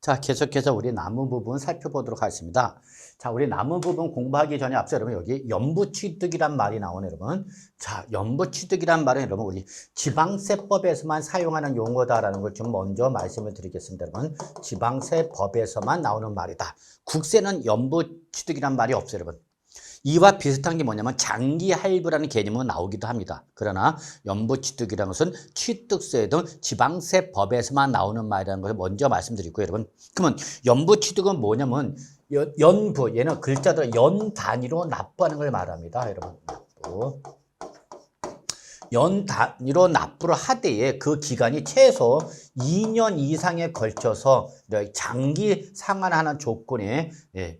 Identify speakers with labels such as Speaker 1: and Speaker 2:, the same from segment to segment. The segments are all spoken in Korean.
Speaker 1: 자, 계속해서 우리 남은 부분 살펴보도록 하겠습니다. 자, 우리 남은 부분 공부하기 전에 앞서 여러분 여기 연부취득이란 말이 나오네, 여러분. 자, 연부취득이란 말은 여러분 우리 지방세법에서만 사용하는 용어다라는 걸 좀 먼저 말씀을 드리겠습니다, 여러분. 지방세법에서만 나오는 말이다. 국세는 연부취득이란 말이 없어요, 여러분. 이와 비슷한 게 뭐냐면 장기할부라는 개념은 나오기도 합니다. 그러나 연부취득이라는 것은 취득세 등 지방세법에서만 나오는 말이라는 것을 먼저 말씀드리고, 여러분, 그러면 연부취득은 뭐냐면 연부, 얘는 글자대로 연 단위로 납부하는 걸 말합니다, 여러분. 연 단위로 납부를 하되 그 기간이 최소 2년 이상에 걸쳐서 장기 상환하는 조건의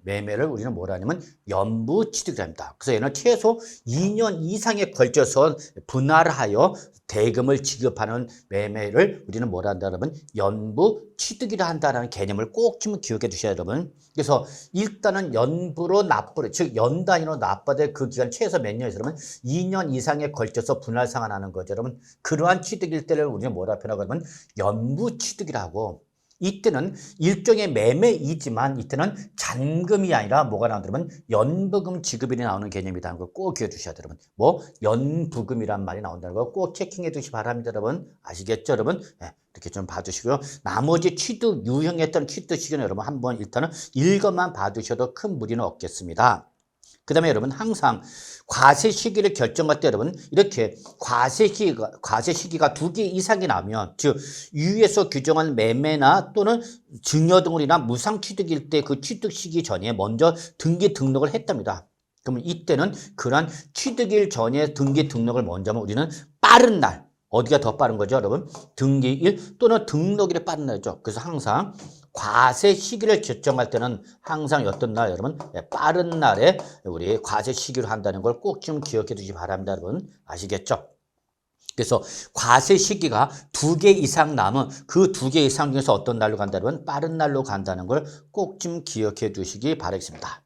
Speaker 1: 매매를 우리는 뭐라 하냐면 연부취득이라 합니다. 그래서 얘는 최소 2년 이상에 걸쳐서 분할하여 대금을 지급하는 매매를 우리는 뭐라 한다 그러면 연부취득이라 한다는 개념을 꼭 좀 기억해 주셔야 여러분. 그래서 일단은 연부로 납부를, 즉 연 단위로 납부될 그 기간 최소 몇 년이서 그러면 2년 이상에 걸쳐서 분할 상환하는 거죠, 여러분. 그러한 취득일 때를 우리는 뭐라 표현하고 하면 연부취득이라고. 이때는 일종의 매매이지만 이때는 잔금이 아니라 뭐가 나오냐면 연부금 지급이 나오는 개념이라는 걸 꼭 기억해 주셔야 돼요, 여러분. 뭐 연부금이란 말이 나온다는 거 꼭 체킹해 두시기 바랍니다, 여러분. 아시겠죠, 여러분? 네, 이렇게 좀 봐두시고요. 나머지 취득 유형했던 취득 시기는 여러분 한번 일단은 읽어만 봐두셔도 큰 무리는 없겠습니다. 그 다음에 여러분 항상 과세 시기를 결정할 때 여러분 이렇게 과세 시기가 2개 이상이 나면, 즉 위에서 규정한 매매나 또는 증여등록이나 무상취득일 때 그 취득 시기 전에 먼저 등기 등록을 했답니다. 그러면 이때는 그러한 취득일 전에 등기 등록을 먼저 하면 우리는 빠른 날, 어디가 더 빠른 거죠, 여러분? 등기일 또는 등록일이 빠른 날이죠. 그래서 항상 과세 시기를 결정할 때는 항상 어떤 날, 여러분? 빠른 날에 우리 과세 시기로 한다는 걸 꼭 좀 기억해 두시기 바랍니다, 여러분. 아시겠죠? 그래서 과세 시기가 2개 이상 남은 그 2개 이상 중에서 어떤 날로 간다면 빠른 날로 간다는 걸 꼭 좀 기억해 두시기 바라겠습니다.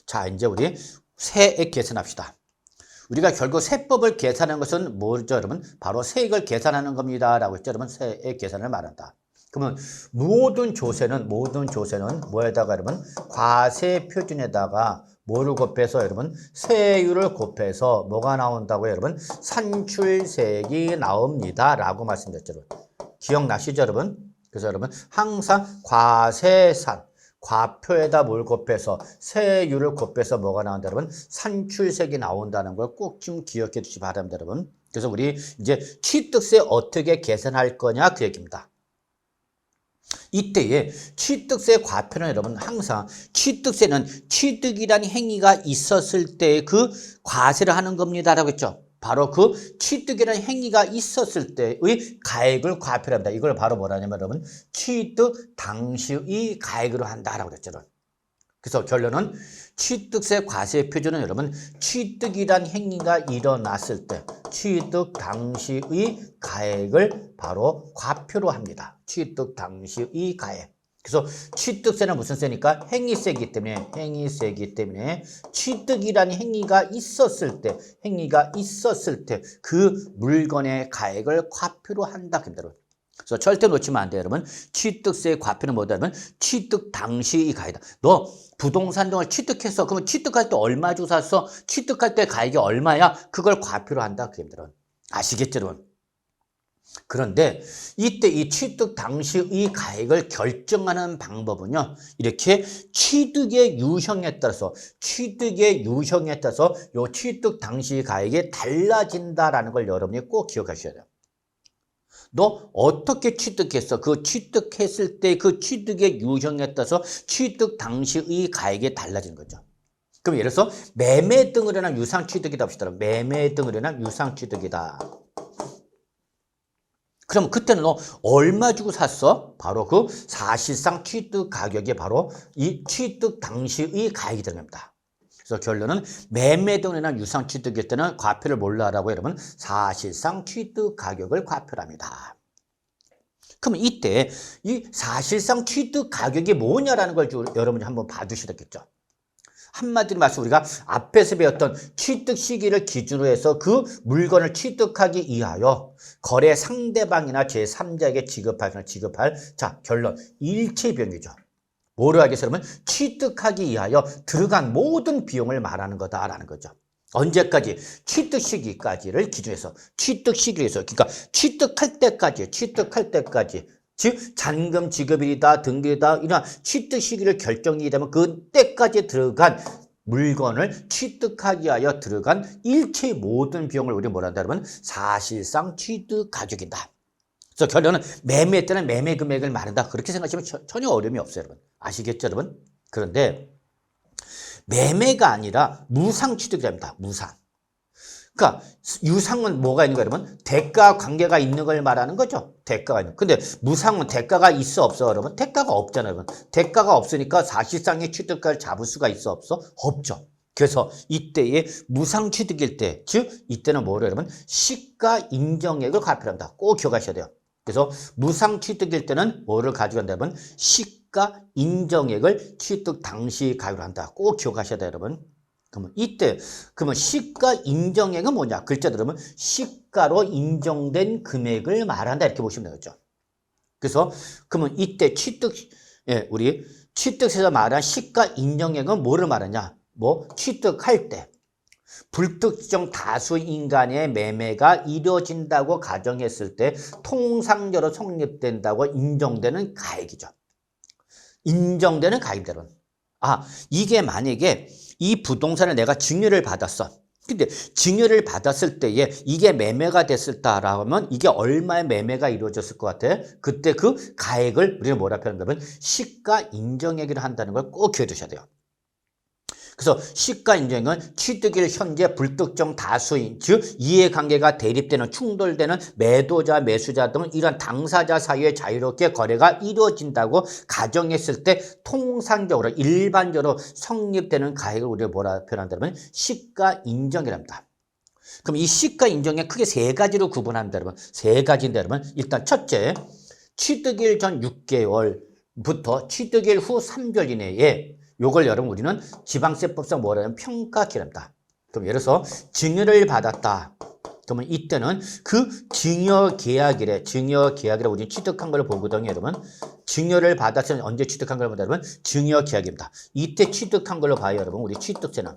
Speaker 1: 자, 이제 우리 세액 계산합시다. 우리가 결국 세법을 계산하는 것은 뭐죠, 여러분? 바로 세액을 계산하는 겁니다. 라고 했죠, 여러분? 세액 계산을 말한다. 그러면 모든 조세는 뭐에다가 여러분? 과세 표준에다가 뭐를 곱해서 여러분? 세율을 곱해서 뭐가 나온다고요, 여러분? 산출세액이 나옵니다. 라고 말씀드렸죠, 여러분. 기억나시죠, 여러분? 그래서 여러분 항상 과표에다 뭘 곱해서 세율을 곱해서 뭐가 나온다, 여러분? 산출세액이 나온다는 걸 꼭 좀 기억해 주시기 바랍니다, 여러분. 그래서 우리 이제 취득세 어떻게 계산할 거냐 그 얘기입니다. 이때에 취득세 과표는 여러분 항상 취득세는 취득이란 행위가 있었을 때 그 과세를 하는 겁니다라고 했죠. 바로 그 취득이라는 행위가 있었을 때의 가액을 과표합니다. 이걸 바로 뭐라 하냐면 여러분 취득 당시의 가액으로 한다라고 그랬죠. 그래서 결론은 취득세 과세 표준은 여러분 취득이란 행위가 일어났을 때 취득 당시의 가액을 바로 과표로 합니다. 취득 당시의 가액. 그래서 취득세는 무슨 세니까 행위세이기 때문에 취득이라는 행위가 있었을 때 그 물건의 가액을 과표로 한다. 그래서 절대 놓치면 안 돼요, 여러분. 취득세의 과표는 뭐냐면 취득 당시의 가액이다. 너 부동산 등을 취득했어. 그러면 취득할 때 얼마 주고 샀어? 취득할 때 가액이 얼마야? 그걸 과표로 한다. 여러분. 아시겠죠, 여러분? 그런데 이때 이 취득 당시의 가액을 결정하는 방법은요. 이렇게 취득의 유형에 따라서 요 취득 당시의 가액이 달라진다라는 걸 여러분이 꼭 기억하셔야 돼요. 너 어떻게 취득했어? 그 취득했을 때 그 취득의 유형에 따라서 취득 당시의 가액이 달라지는 거죠. 그럼 예를 들어서 매매 등을 인한 유상취득이다 합시다. 매매 등을 인한 유상취득이다. 그럼 그때는 너 얼마 주고 샀어? 바로 그 사실상 취득 가격이 바로 이 취득 당시의 가액이 되는 겁니다. 그래서 결론은 매매 등을 인한 유상취득일 때는 과표를 뭘로 하라고 여러분? 사실상 취득 가격을 과표를 합니다. 그럼 이때 이 사실상 취득 가격이 뭐냐라는 걸 여러분이 한번 봐주셔야 되겠죠. 한마디로 말해서 우리가 앞에서 배웠던 취득 시기를 기준으로 해서 그 물건을 취득하기 위하여 거래 상대방이나 제3자에게 지급할 자 결론 일체 비용이죠. 뭐로 하겠어요? 그러면 취득하기 위하여 들어간 모든 비용을 말하는 거다라는 거죠. 언제까지? 취득 시기까지를 기준해서 취득 시기에서 그러니까 취득할 때까지 즉 잔금 지급일이다 등기다 이런 취득 시기를 결정이 되면 그 때까지 들어간 물건을 취득하기 위하여 들어간 일체 모든 비용을 우리 뭐라 한다 그러면 사실상 취득 가격이다. 그래서 결론은 매매 때는 매매 금액을 말한다. 그렇게 생각하시면 전혀 어려움이 없어요, 여러분. 아시겠죠, 여러분? 그런데 매매가 아니라 무상 취득이랍니다. 무상. 그러니까 유상은 뭐가 있는 거예요, 여러분? 대가 관계가 있는 걸 말하는 거죠. 대가가 있는. 근데 무상은 대가가 있어 없어, 여러분? 대가가 없잖아요, 여러분. 대가가 없으니까 사실상의 취득가를 잡을 수가 있어 없어? 없죠. 그래서 이때의 무상 취득일 때, 즉 이때는 뭐로 여러분? 시가 인정액을 가표한다. 꼭 기억하셔야 돼요. 그래서 무상 취득일 때는 뭐를 가지고 한다면 시가 인정액을 취득 당시 가격으로 한다. 꼭 기억하셔야 돼요, 여러분. 그러면 이때 그러면 시가 인정액은 뭐냐? 글자대로 보면 시가로 인정된 금액을 말한다 이렇게 보시면 되겠죠. 그래서 그러면 이때 우리 취득세에서 말한 시가 인정액은 뭐를 말하냐? 뭐 취득할 때 불특정 다수 인간의 매매가 이루어진다고 가정했을 때 통상적으로 성립된다고 인정되는 가액이죠. 인정되는 가액대로. 이게 만약에 이 부동산을 내가 증여를 받았어. 근데 증여를 받았을 때에 이게 매매가 됐을 때라고 하면 이게 얼마의 매매가 이루어졌을 것 같아? 그때 그 가액을 우리는 뭐라 표현하냐면 시가 인정액이라 한다는 걸 꼭 기억해 두셔야 돼요. 그래서 시가 인정액은 취득일 현재 불특정 다수인 즉 이해관계가 대립되는 충돌되는 매도자 매수자 등 이런 당사자 사이에 자유롭게 거래가 이루어진다고 가정했을 때 통상적으로 일반적으로 성립되는 가액을 우리가 뭐라 표현한다면 시가 인정이랍니다. 그럼 이 시가 인정액 크게 세 가지로 구분합니다, 여러분. 세 가지인데 여러분 일단 첫째 취득일 전 6개월부터 취득일 후 3개월 이내에 요걸 여러분 우리는 지방세법상 뭐라 하면 평가기랍니다. 그럼 예를 들어서 증여를 받았다. 그러면 이때는 그 증여계약일에 우리는 취득한 걸 보거든요, 여러분. 증여를 받았으면 언제 취득한 걸 보다 여러분 증여계약입니다. 이때 취득한 걸로 봐요, 여러분. 우리 취득세는.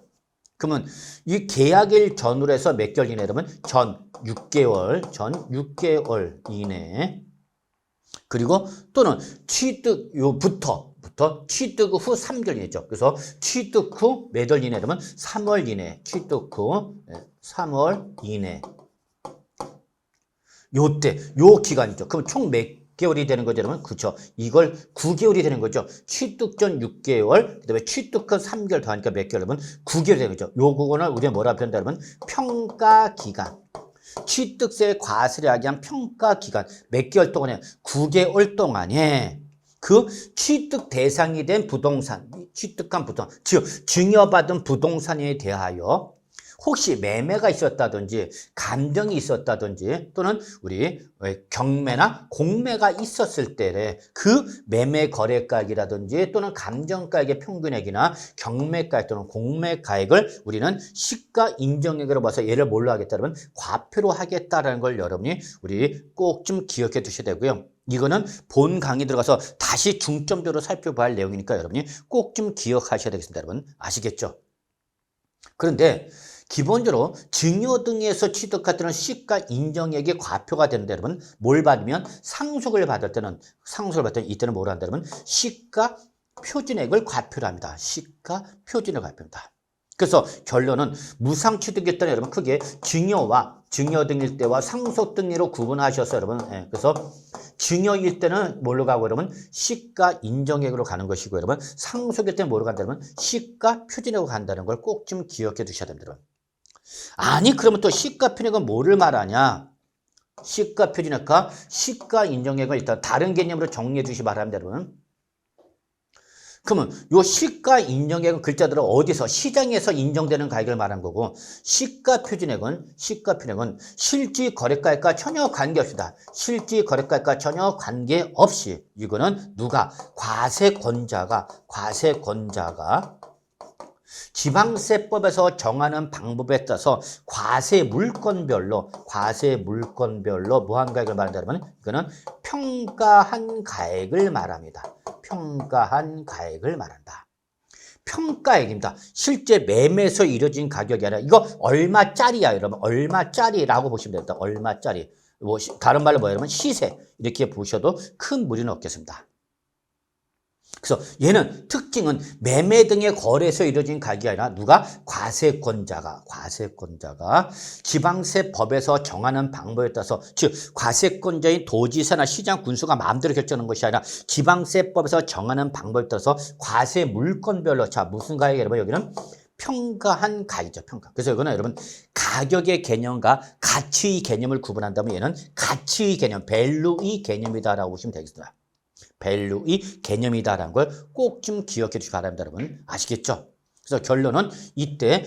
Speaker 1: 그러면 이 계약일 전후로 해서 몇 개월 이내 여러분 전 6개월 이내 그리고 또는 취득부터 취득 후 3개월 이내죠. 그래서 취득 후 몇 월 이내 그러면 3월 이내. 취득 후 3월 이내. 요때 요 기간이죠. 그럼 총 몇 개월이 되는 거죠, 여러분? 그렇죠. 이걸 9개월이 되는 거죠. 취득 전 6개월, 그다음에 취득 후 3개월 더하니까 몇 개월, 여러분? 9개월이 되는 거죠. 요 그거는 우리가 뭐라 표현한다, 여러분? 평가 기간. 취득세 과세를 하기 위한 평가 기간 몇 개월 동안에 9개월 동안에 그 취득 대상이 된 부동산, 취득한 부동산, 즉 증여받은 부동산에 대하여 혹시 매매가 있었다든지 감정이 있었다든지 또는 우리 경매나 공매가 있었을 때 그 매매 거래가액이라든지 또는 감정가액의 평균액이나 경매가액 또는 공매가액을 우리는 시가 인정액으로 봐서 얘를 뭘로 하겠다 그러면 과표로 하겠다라는 걸 여러분이 우리 꼭 좀 기억해 두셔야 되고요. 이거는 본 강의 들어가서 다시 중점적으로 살펴봐야 할 내용이니까 여러분이 꼭 좀 기억하셔야 되겠습니다. 여러분 아시겠죠? 그런데 기본적으로 증여 등에서 취득할 때는 시가 인정액이 과표가 되는데 여러분 뭘 받으면 상속을 받을 때는 이때는 뭐라 한다 그러면 시가 표준액을 과표를 합니다. 시가 표준액을 과표합니다. 그래서 결론은 무상 취득일 때는 여러분 크게 증여 등일 때와 상속 등으로 구분하셔서 여러분 그래서 증여일 때는 뭘로 가고 여러분 시가 인정액으로 가는 것이고 여러분 상속일 때는 뭐로 간다 그러면 시가 표준액으로 간다는 걸 꼭 좀 기억해 두셔야 됩니다. 여러분. 아니 그러면 또 시가 표준액은 뭐를 말하냐? 시가 표준액과 시가 인정액을 일단 다른 개념으로 정리해 주시기 바랍니다, 여러분. 그러면 요 시가 인정액은 글자대로 어디서 시장에서 인정되는 가격을 말한 거고 시가 표준액은 실질 거래가액과 전혀 관계없습니다. 실질 거래가액과 전혀 관계없이 이거는 누가 과세권자가 지방세법에서 정하는 방법에 따라서 과세 물건별로 무한가액을 말한다면 이거는 평가한 가액을 말합니다. 평가한 가액을 말한다. 평가액입니다. 실제 매매에서 이뤄진 가격이 아니라 이거 얼마짜리야 여러분. 얼마짜리라고 보시면 됩니다. 얼마짜리. 뭐 다른 말로 뭐냐면 시세 이렇게 보셔도 큰 무리는 없겠습니다. 그래서 얘는 특징은 매매 등의 거래에서 이루어진 가격이 아니라 누가? 과세권자가 지방세법에서 정하는 방법에 따라서 즉 과세권자인 도지사나 시장 군수가 마음대로 결정하는 것이 아니라 지방세법에서 정하는 방법에 따라서 과세 물건별로 자 무슨 가격이 여러분 여기는 평가한 가격이죠. 평가. 그래서 이거는 여러분 가격의 개념과 가치의 개념을 구분한다면 얘는 가치의 개념, 밸류의 개념이다라고 보시면 되겠습니다. 밸류의 개념이다라는 걸 꼭 좀 기억해 주시기 바랍니다. 여러분 아시겠죠? 그래서 결론은 이때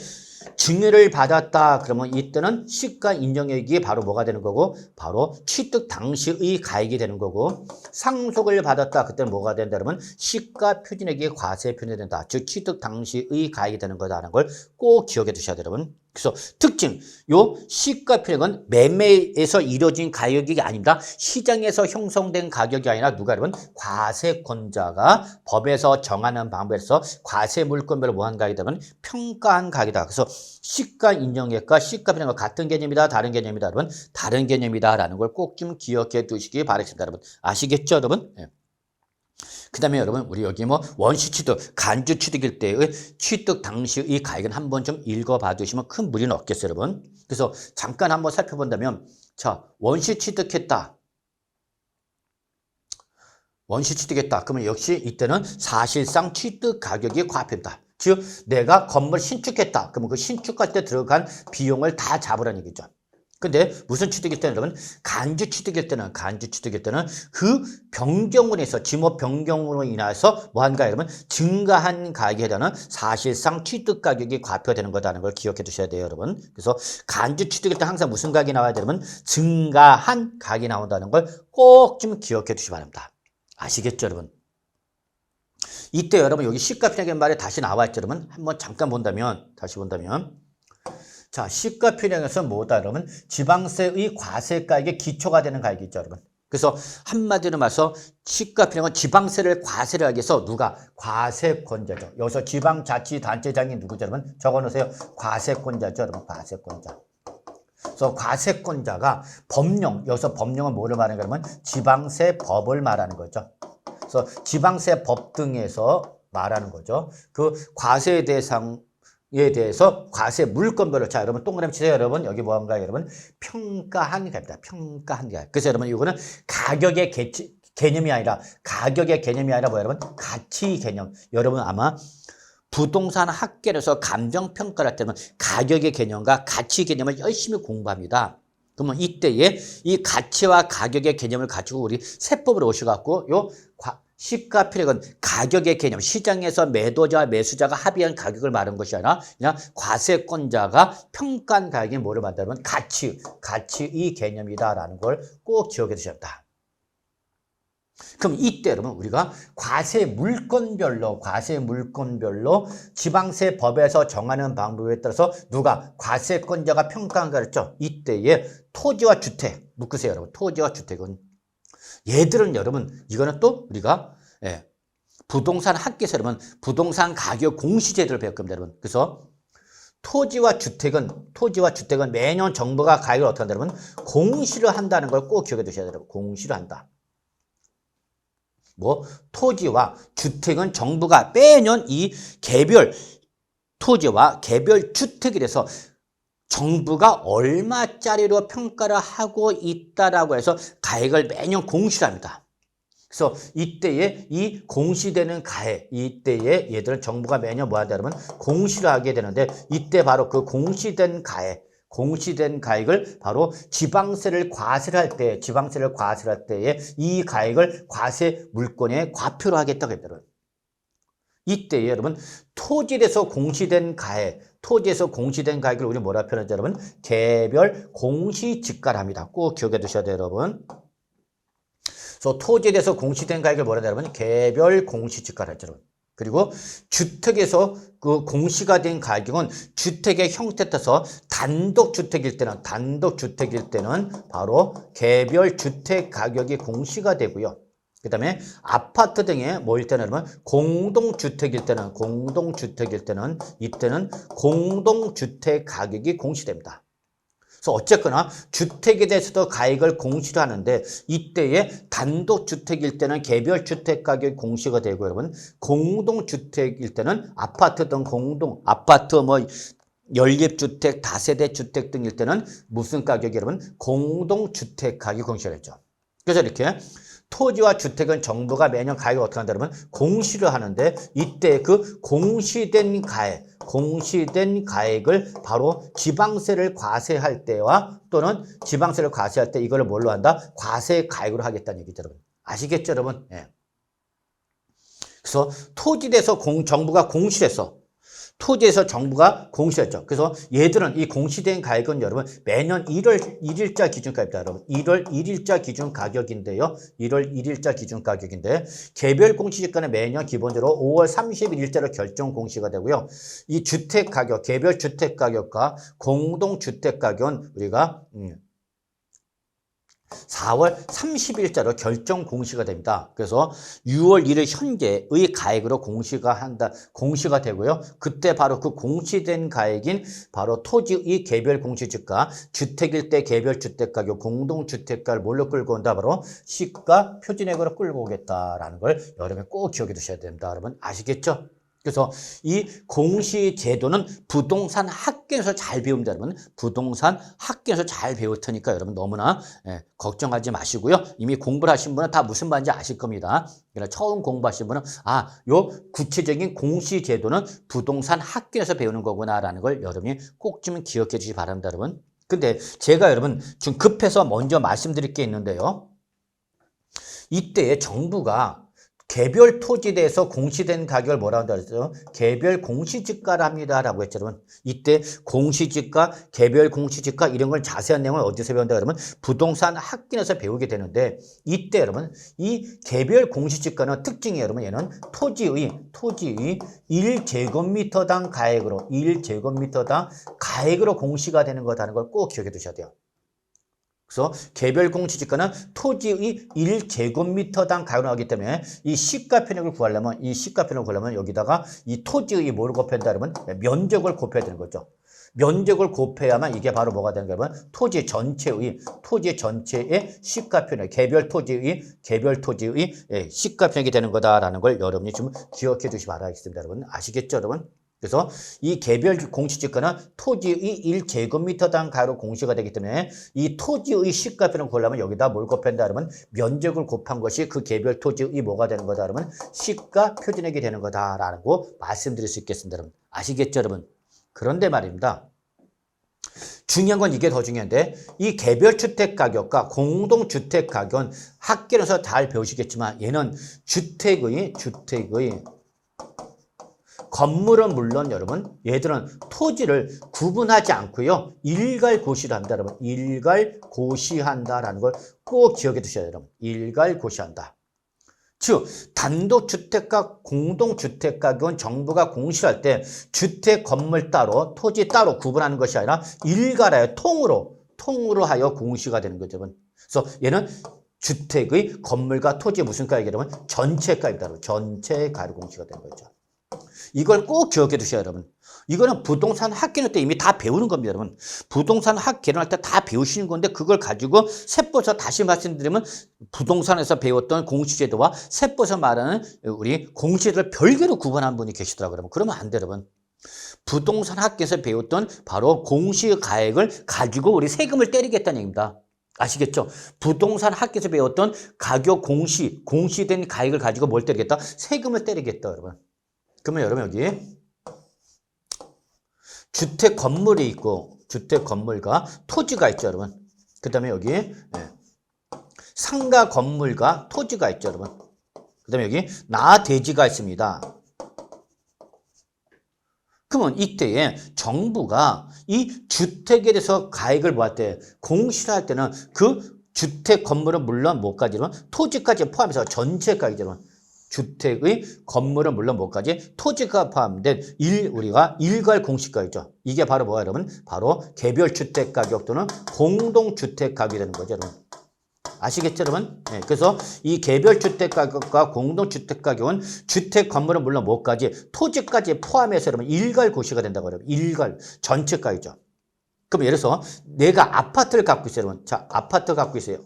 Speaker 1: 증여를 받았다 그러면 이때는 시가 인정액이 바로 뭐가 되는 거고 바로 취득 당시의 가액이 되는 거고 상속을 받았다 그때는 뭐가 된다 그러면 시가 표준액이 과세 표준이 된다. 즉 취득 당시의 가액이 되는 거다라는 걸 꼭 기억해 두셔야 돼요. 여러분. 그래서 특징, 요 시가 표준액은 매매에서 이루어진 가격이 아닙니다. 시장에서 형성된 가격이 아니라 누가 여러분 과세권자가 법에서 정하는 방법에서 과세 물건별로 뭐한 가격이 되면 평가한 가격이다. 그래서 시가 인정액과 시가 표준액과 같은 개념이다, 다른 개념이다, 여러분 다른 개념이다라는 걸 꼭 좀 기억해 두시기 바라겠습니다, 여러분. 아시겠죠, 여러분? 네. 그 다음에 여러분 우리 여기 뭐 원시 취득, 간주 취득일 때의 취득 당시의 가액은 한번 좀 읽어봐 두시면 큰 무리는 없겠어요, 여러분. 그래서 잠깐 한번 살펴본다면 자 원시 취득했다. 원시 취득했다. 그러면 역시 이때는 사실상 취득 가격이 과표다. 즉 내가 건물 신축했다. 그러면 그 신축할 때 들어간 비용을 다 잡으라는 얘기죠. 근데 무슨 취득일 때는 여러분 간주 취득일 때는 그 변경으로 인해서 지목 변경으로 인해서 뭐한가 여러분 증가한 가격에 대한 사실상 취득 가격이 과표되는 거다는 걸 기억해 두셔야 돼요, 여러분. 그래서 간주 취득일 때 항상 무슨 가격이 나와야 되면 증가한 가격이 나온다는 걸 꼭 좀 기억해 두시기 바랍니다. 아시겠죠, 여러분? 이때 여러분 여기 시가표준액의 말이 다시 나와 있죠, 여러분. 한번 잠깐 다시 본다면 자, 시가 표준액에서 뭐다 그러면 지방세의 과세가액의 기초가 되는 가격이죠, 여러분. 그래서 한마디로 말해서 시가 표준액은 지방세를 과세를 하기 위해서 누가? 과세권자죠. 여기서 지방자치단체장이 누구죠, 여러분? 적어놓으세요. 과세권자죠, 여러분. 과세권자. 그래서 과세권자가 법령, 여기서 법령은 뭐를 말하는 거냐면 지방세법을 말하는 거죠. 그래서 지방세법 등에서 말하는 거죠. 그 과세 대상에 대해서 과세 물건별로 자 여러분 동그라미 치세요. 여러분 여기 뭐한가 여러분 평가한 가입니다. 평가한 가입. 그래서 여러분 이거는 가격의 개념이 아니라 뭐 여러분 가치 개념. 여러분 아마 부동산 학계에서 감정평가를 할 때는 가격의 개념과 가치 개념을 열심히 공부합니다. 그러면 이때에 이 가치와 가격의 개념을 가지고 우리 세법으로 오셔갖고 요 시가 표준액은 가격의 개념, 시장에서 매도자와 매수자가 합의한 가격을 말하는 것이 아니라 그냥 과세권자가 평가한 가격이 뭐를 만들면 가치의 개념이다라는 걸 꼭 기억해 두셔야 합니다. 그럼 이때 여러분 우리가 과세 물건별로 지방세법에서 정하는 방법에 따라서 누가 과세권자가 평가한가 그랬죠. 이때에 토지와 주택 묶으세요, 여러분. 토지와 주택은 얘들은 여러분 이거는 또 우리가 부동산 학계에서 여러분 부동산 가격 공시제도를 배울 겁니다, 여러분. 그래서 토지와 주택은 매년 정부가 가격을 어떻게 한다, 여러분? 공시를 한다는 걸 꼭 기억해 두셔야 돼요. 공시를 한다. 토지와 주택은 정부가 매년 이 개별 토지와 개별 주택에 대해서 정부가 얼마짜리로 평가를 하고 있다라고 해서 가액을 매년 공시를 합니다. 그래서 이때에 이 공시되는 가액, 이때에 얘들은 정부가 매년 뭐 하다 그러면 공시를 하게 되는데 이때 바로 그 공시된 가액을 바로 지방세를 과세를 할 때에 이 가액을 과세 물건에 과표로 하겠다고 했더라고요. 이때 여러분 토지에서 공시된 가액을 우리 뭐라 표현하죠, 여러분? 개별 공시지가를 합니다. 꼭 기억해 두셔야 돼요, 여러분. 그래서 토지에 대해서 공시된 가액을 뭐라 해요, 여러분? 개별 공시지가를 하죠, 여러분. 그리고 주택에서 그 공시가 된 가격은 주택의 형태에 따라서 단독주택일 때는 바로 개별 주택 가격이 공시가 되고요. 그 다음에 아파트 등에 모일 때는 여러분 공동주택일 때는 이때는 공동주택 가격이 공시됩니다. 그래서 어쨌거나 주택에 대해서도 가액을 공시를 하는데 이때에 단독주택일 때는 개별주택 가격이 공시가 되고 여러분 공동주택일 때는 아파트 등 아파트 연립주택, 다세대 주택 등일 때는 무슨 가격이 여러분 공동주택 가격이 공시가 되죠. 그래서 이렇게 토지와 주택은 정부가 매년 가격을 어떻게 한다 그러면 공시를 하는데 이때 그 공시된 가액을 바로 지방세를 과세할 때와 또는 지방세를 과세할 때 이거를 뭘로 한다? 과세 가액으로 하겠다는 얘기죠, 여러분. 아시겠죠, 여러분? 예. 그래서 토지에서 정부가 공시했어. 토지에서 정부가 공시했죠. 그래서 얘들은 이 공시된 가액은 여러분 매년 1월 1일자 기준가입니다. 여러분 1월 1일자 기준 가격인데요. 1월 1일자 기준 가격인데 개별 공시지가는 매년 기본적으로 5월 31일자로 결정 공시가 되고요. 이 주택 가격, 개별 주택 가격과 공동 주택 가격은 우리가 4월 30일자로 결정 공시가 됩니다. 그래서 6월 1일 현재의 가액으로 공시가 되고요. 그때 바로 그 공시된 가액인 바로 토지의 개별 공시지가, 주택일 때 개별 주택가격, 공동주택가를 뭘로 끌고 온다? 바로 시가 표준액으로 끌고 오겠다라는 걸 여러분 꼭 기억해 두셔야 됩니다. 여러분 아시겠죠? 그래서 이 공시제도는 부동산 학교에서 잘 배웁니다, 여러분. 부동산 학교에서 잘 배울 테니까 여러분 너무나 걱정하지 마시고요. 이미 공부를 하신 분은 다 무슨 말인지 아실 겁니다. 그러나 처음 공부하신 분은 요 구체적인 공시제도는 부동산 학교에서 배우는 거구나라는 걸 여러분이 꼭 좀 기억해 주시기 바랍니다, 여러분. 근데 제가 여러분 좀 급해서 먼저 말씀드릴 게 있는데요. 이때 정부가 개별 토지에 대해서 공시된 가격을 뭐라고 한다 그랬죠? 개별 공시지가를 합니다라고 했죠, 여러분. 이때 공시지가, 개별 공시지가 이런 걸 자세한 내용을 어디서 배운다 그러면 부동산 학교에서 배우게 되는데 이때 여러분 이 개별 공시지가는 특징이 여러분 얘는 토지의 1제곱미터당 가액으로 공시가 되는 거다라는 걸 꼭 기억해 두셔야 돼요. 그래서 개별 공시지가는 토지의 1제곱미터당 가격으로 하기 때문에 이 시가 편익을 구하려면 여기다가 이 토지의 뭘 곱해야 된다 그러면 면적을 곱해야 되는 거죠. 면적을 곱해야만 이게 바로 뭐가 되는 거냐면 토지 전체의 시가 편익, 개별 토지의 시가 편익이 되는 거다라는 걸 여러분이 좀 기억해 주시기 바라겠습니다. 여러분 아시겠죠, 여러분? 그래서 이 개별 공시지가는 토지의 1제곱미터당 가로 공시가 되기 때문에 이 토지의 시가표를 구하려면 여기다 뭘 곱한다 그러면 면적을 곱한 것이 그 개별 토지의 뭐가 되는 거다 그러면 시가 표준액이 되는 거다라는 거 말씀드릴 수 있겠습니다. 여러분 아시겠죠, 여러분? 그런데 말입니다. 중요한 건 이게 더 중요한데 이 개별 주택 가격과 공동 주택 가격은 학교에서 잘 배우시겠지만 얘는 주택의 건물은 물론 여러분 얘들은 토지를 구분하지 않고요. 일괄고시를 한다 여러분. 일괄고시한다라는 걸 꼭 기억해 두셔야 돼요. 여러분. 일괄고시한다. 즉 단독주택과 공동주택 가격은 정부가 공시할 때 주택 건물 따로 토지 따로 구분하는 것이 아니라 일괄하여 통으로 하여 공시가 되는 거죠. 여러분. 그래서 얘는 주택의 건물과 토지의 무슨 가격이라면 전체가입니다. 전체가로 공시가 되는 거죠. 이걸 꼭 기억해 두셔야 여러분. 이거는 부동산 학개론 때 이미 다 배우는 겁니다, 여러분. 부동산 학개론할 때 다 배우시는 건데 그걸 가지고 세법에서 다시 말씀드리면 부동산에서 배웠던 공시제도와 세법에서 말하는 우리 공시제도를 별개로 구분한 분이 계시더라고요. 여러분. 그러면 안 돼요, 여러분. 부동산 학개에서 배웠던 바로 공시가액을 가지고 우리 세금을 때리겠다는 얘기입니다. 아시겠죠? 부동산 학개에서 배웠던 가격 공시된 가액을 가지고 뭘 때리겠다? 세금을 때리겠다, 여러분. 그러면 여러분 여기 주택 건물이 있고 주택 건물과 토지가 있죠, 여러분. 그 다음에 여기 상가 건물과 토지가 있죠, 여러분. 그 다음에 여기 나대지가 있습니다. 그러면 이때에 정부가 이 주택에 대해서 가액을 모을 때 공시를 할 때는 그 주택 건물은 물론 뭐까지는 토지까지 포함해서 전체가이죠, 여러분. 주택의 건물은 물론 뭐까지 토지가 포함된 우리가 일괄 공시가격이죠. 이게 바로 뭐야 여러분? 바로 개별 주택 가격 또는 공동주택 가격이 되는 거죠, 여러분. 아시겠죠, 여러분? 네, 그래서 이 개별 주택 가격과 공동주택 가격은 주택 건물은 물론 뭐까지 토지까지 포함해서 여러분 일괄 고시가 된다고 여러분. 일괄 전체가격이죠. 그럼 예를 들어서 내가 아파트를 갖고 있어요, 여러분. 자, 아파트 갖고 있어요.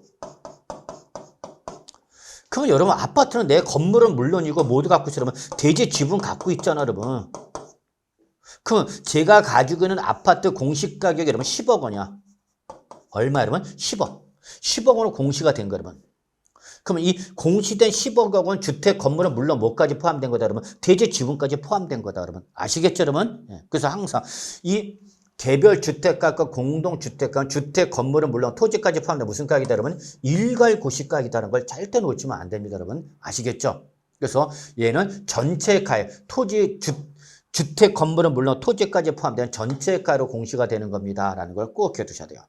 Speaker 1: 그러면 여러분 아파트는 내 건물은 물론이고 모두 갖고 있어요, 여러분. 대지 지분 갖고 있잖아, 여러분. 그럼 제가 가지고 있는 아파트 공시가격이 여러분 10억 원이야. 얼마 여러분? 10억. 10억 원으로 공시가 된 거야, 여러분. 그러면 이 공시된 10억 원 주택 건물은 물론 뭐까지 포함된 거다, 여러분? 대지 지분까지 포함된 거다, 여러분. 아시겠죠, 여러분? 네. 그래서 항상 이 개별 주택가격과 공동주택가, 주택 건물은 물론 토지까지 포함된 무슨 가격이다, 여러분? 일괄 고시가격이라는 걸 절대 놓치면 안 됩니다, 여러분. 아시겠죠? 그래서 얘는 전체 가액, 주택 건물은 물론 토지까지 포함된 전체 가로 공시가 되는 겁니다. 라는 걸 꼭 기억해 두셔야 돼요.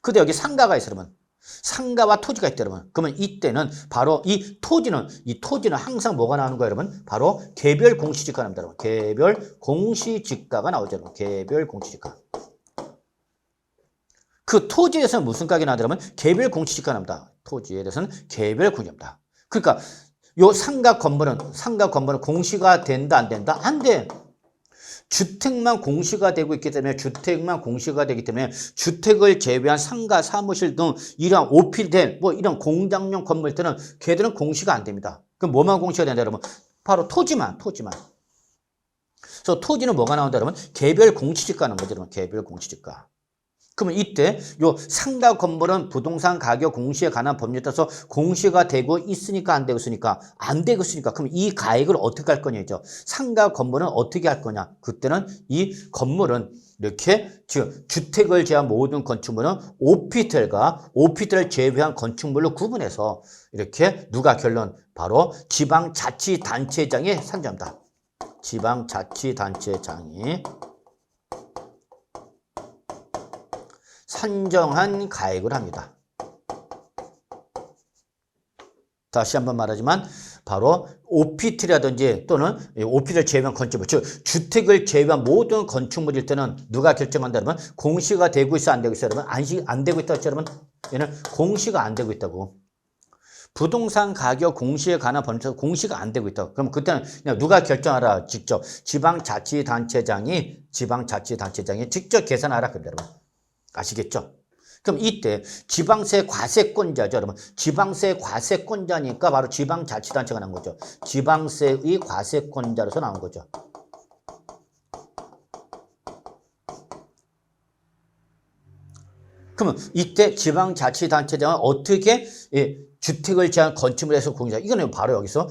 Speaker 1: 근데 여기 상가가 있어요, 여러분. 상가와 토지가 있다, 여러분. 그러면 이때는 바로 이 토지는 항상 뭐가 나오는 거예요, 여러분? 바로 개별 공시지가가 나옵니다, 여러분. 개별 공시지가가 나오죠, 여러분. 개별 공시지가. 그 토지에서는 무슨 가격이 나오죠, 여러분? 개별 공시지가가 나옵니다. 토지에 대해서는 개별 공시입니다. 그러니까 요 상가 건물은 공시가 된다, 안 된다? 안 돼. 주택만 공시가 되고 있기 때문에 주택만 공시가 되기 때문에 주택을 제외한 상가, 사무실 등 이런 오피된 이런 공장용 건물들은 걔들은 공시가 안 됩니다. 그럼 뭐만 공시가 된다, 여러분? 바로 토지만. 그래서 토지는 뭐가 나온다, 여러분? 개별 공시지가는 거죠, 여러분. 개별 공시지가. 그러면 이때 요 상가 건물은 부동산 가격 공시에 관한 법률에 따라서 공시가 되고 있으니까 안 되고 있으니까 안 되고 있으니까 그럼 이 가액을 어떻게 할 거냐죠. 상가 건물은 어떻게 할 거냐. 그때는 이 건물은 이렇게 지금 주택을 제한 모든 건축물은 오피스텔을 제외한 건축물로 구분해서 이렇게 누가 결론 바로 지방자치단체장이 산정합니다. 지방자치단체장이 산정한 가액을 합니다. 다시 한번 말하지만 바로 오피스텔이라든지 또는 오피스텔 제외한 건축물, 즉 주택을 제외한 모든 건축물일 때는 누가 결정한다, 여러분? 공시가 되고 있어, 안 되고 있어, 여러분? 안 되고 있다, 여러분? 얘는 공시가 안 되고 있다고. 부동산 가격 공시에 관한 법률에서 공시가 안 되고 있다. 그럼 그때는 그냥 누가 결정하라, 직접 지방자치단체장이 직접 계산하라, 그래요, 여러분. 아시겠죠? 그럼 이때 지방세 과세권자죠, 여러분. 지방세 과세권자니까 바로 지방자치단체가 나온 거죠. 지방세의 과세권자로서 나온 거죠. 그러면 이때 지방자치단체장은 어떻게 주택을 제한 건축물에서 공시하자. 이거는 바로 여기서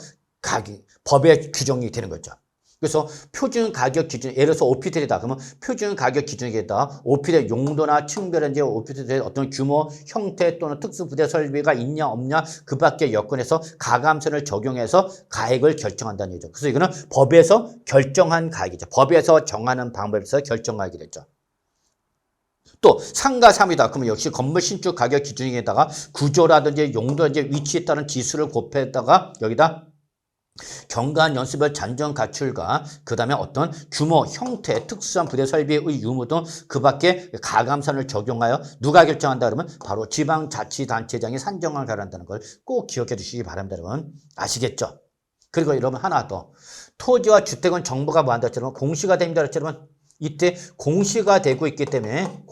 Speaker 1: 법의 규정이 되는 거죠. 그래서 표준 가격 기준, 예를 들어서 오피스텔이다. 그러면 표준 가격 기준이겠다. 오피스텔 용도나 층별인지 오피스텔의 어떤 규모, 형태 또는 특수 부대 설비가 있냐 없냐 그 밖의 여건에서 가감선을 적용해서 가액을 결정한다는 얘기죠. 그래서 이거는 법에서 결정한 가액이죠. 법에서 정하는 방법에서 결정하게 되죠. 또 상가 3이다. 그러면 역시 건물 신축 가격 기준에다가 구조라든지 용도라든지 위치에 따른 지수를 곱했다가 여기다 경관 연수별 잔정 가출과 그 다음에 어떤 규모, 형태, 특수한 부대 설비의 유무 등 그 밖에 가감선을 적용하여 누가 결정한다 그러면 바로 지방자치단체장이 산정을 가한다는 걸 꼭 기억해 주시기 바랍니다, 여러분. 아시겠죠? 그리고 여러분 하나 더. 토지와 주택은 정부가 뭐 한다 했잖아요. 공시가 됩니다, 여러분. 이때 공시가 되고 있기 때문에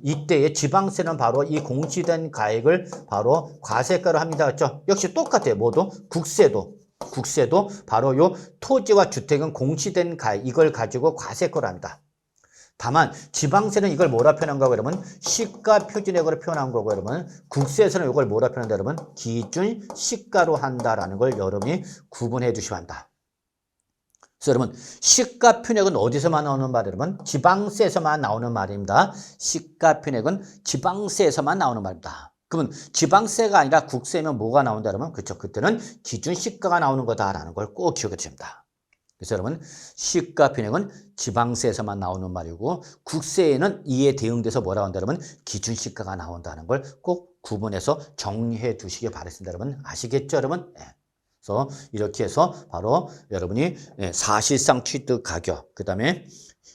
Speaker 1: 이때의 지방세는 바로 이 공시된 가액을 바로 과세가로 합니다. 그렇죠? 역시 똑같아요. 모두 국세도 바로 요 토지와 주택은 공시된 가액 이걸 가지고 과세가로 합니다. 다만 지방세는 이걸 뭐라 표현한 거고 여러분? 시가 표준액으로 표현한 거고 여러분. 국세에서는 이걸 뭐라 표현한다 여러분? 기준 시가로 한다라는 걸 여러분이 구분해 주시면 한다. 그래서 여러분 시가 표준액은 어디서만 나오는 말이에요, 여러분? 지방세에서만 나오는 말입니다. 시가 표준액은 지방세에서만 나오는 말입니다. 그러면 지방세가 아니라 국세면 뭐가 나온다 그러면 그렇죠. 그때는 기준 시가가 나오는 거다라는 걸 꼭 기억해 주십니다. 그래서 여러분 시가 표준액은 지방세에서만 나오는 말이고 국세에는 이에 대응돼서 뭐라고 한다 그러면 기준 시가가 나온다는 걸 꼭 구분해서 정리해 두시기 바랍니다. 여러분 아시겠죠, 여러분? 네. 그래서 이렇게 해서 바로 여러분이 사실상 취득 가격, 그 다음에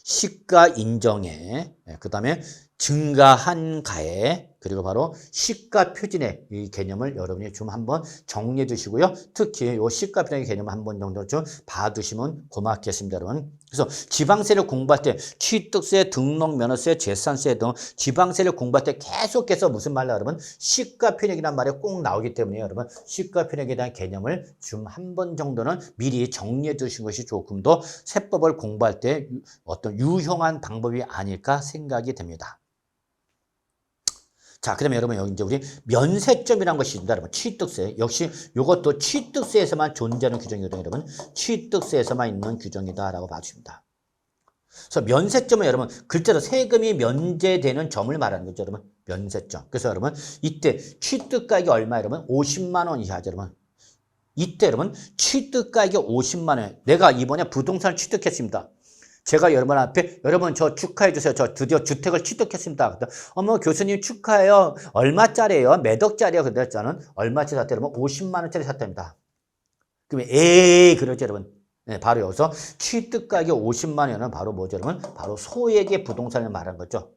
Speaker 1: 시가 인정액, 그 다음에 증가한 가액, 그리고 바로 시가 표준액 이 개념을 여러분이 좀 한번 정리해 두시고요. 특히 이 시가 표준액 개념을 한번 정도 좀 봐두시면 고맙겠습니다, 여러분. 그래서 지방세를 공부할 때 취득세, 등록면허세, 재산세 등 지방세를 공부할 때 계속해서 무슨 말이야, 여러분? 시가 표준액이라는 말이 꼭 나오기 때문에 여러분 시가 표준액에 대한 개념을 좀 한 번 정도는 미리 정리해 두신 것이 조금 더 세법을 공부할 때 어떤 유용한 방법이 아닐까 생각이 됩니다. 자, 그러면 여러분 여기 이제 우리 면세점이라는 것이 있습니다. 여러분 취득세 역시 이것도 취득세에서만 존재하는 규정이거든요. 여러분 취득세에서만 있는 규정이다라고 봐주십니다. 그래서 면세점은 여러분 글자로 세금이 면제되는 점을 말하는 거죠. 여러분 면세점. 그래서 여러분 이때 취득가액이 얼마 여러분 50만 원 이하죠. 여러분 이때 여러분 취득가액이 50만 원. 내가 이번에 부동산을 취득했습니다. 제가 여러분 앞에 여러분 저 축하해 주세요. 저 드디어 주택을 취득했습니다. 어머 교수님 축하해요. 얼마짜리예요? 몇 억짜리요? 근데 저는 얼마짜리 샀다 여러분 50만 원짜리 샀답니다. 그러면 그렇죠 여러분. 네, 바로 여기서 취득가격이 50만 원은 바로 뭐죠 여러분? 바로 소액의 부동산을 말하는 거죠.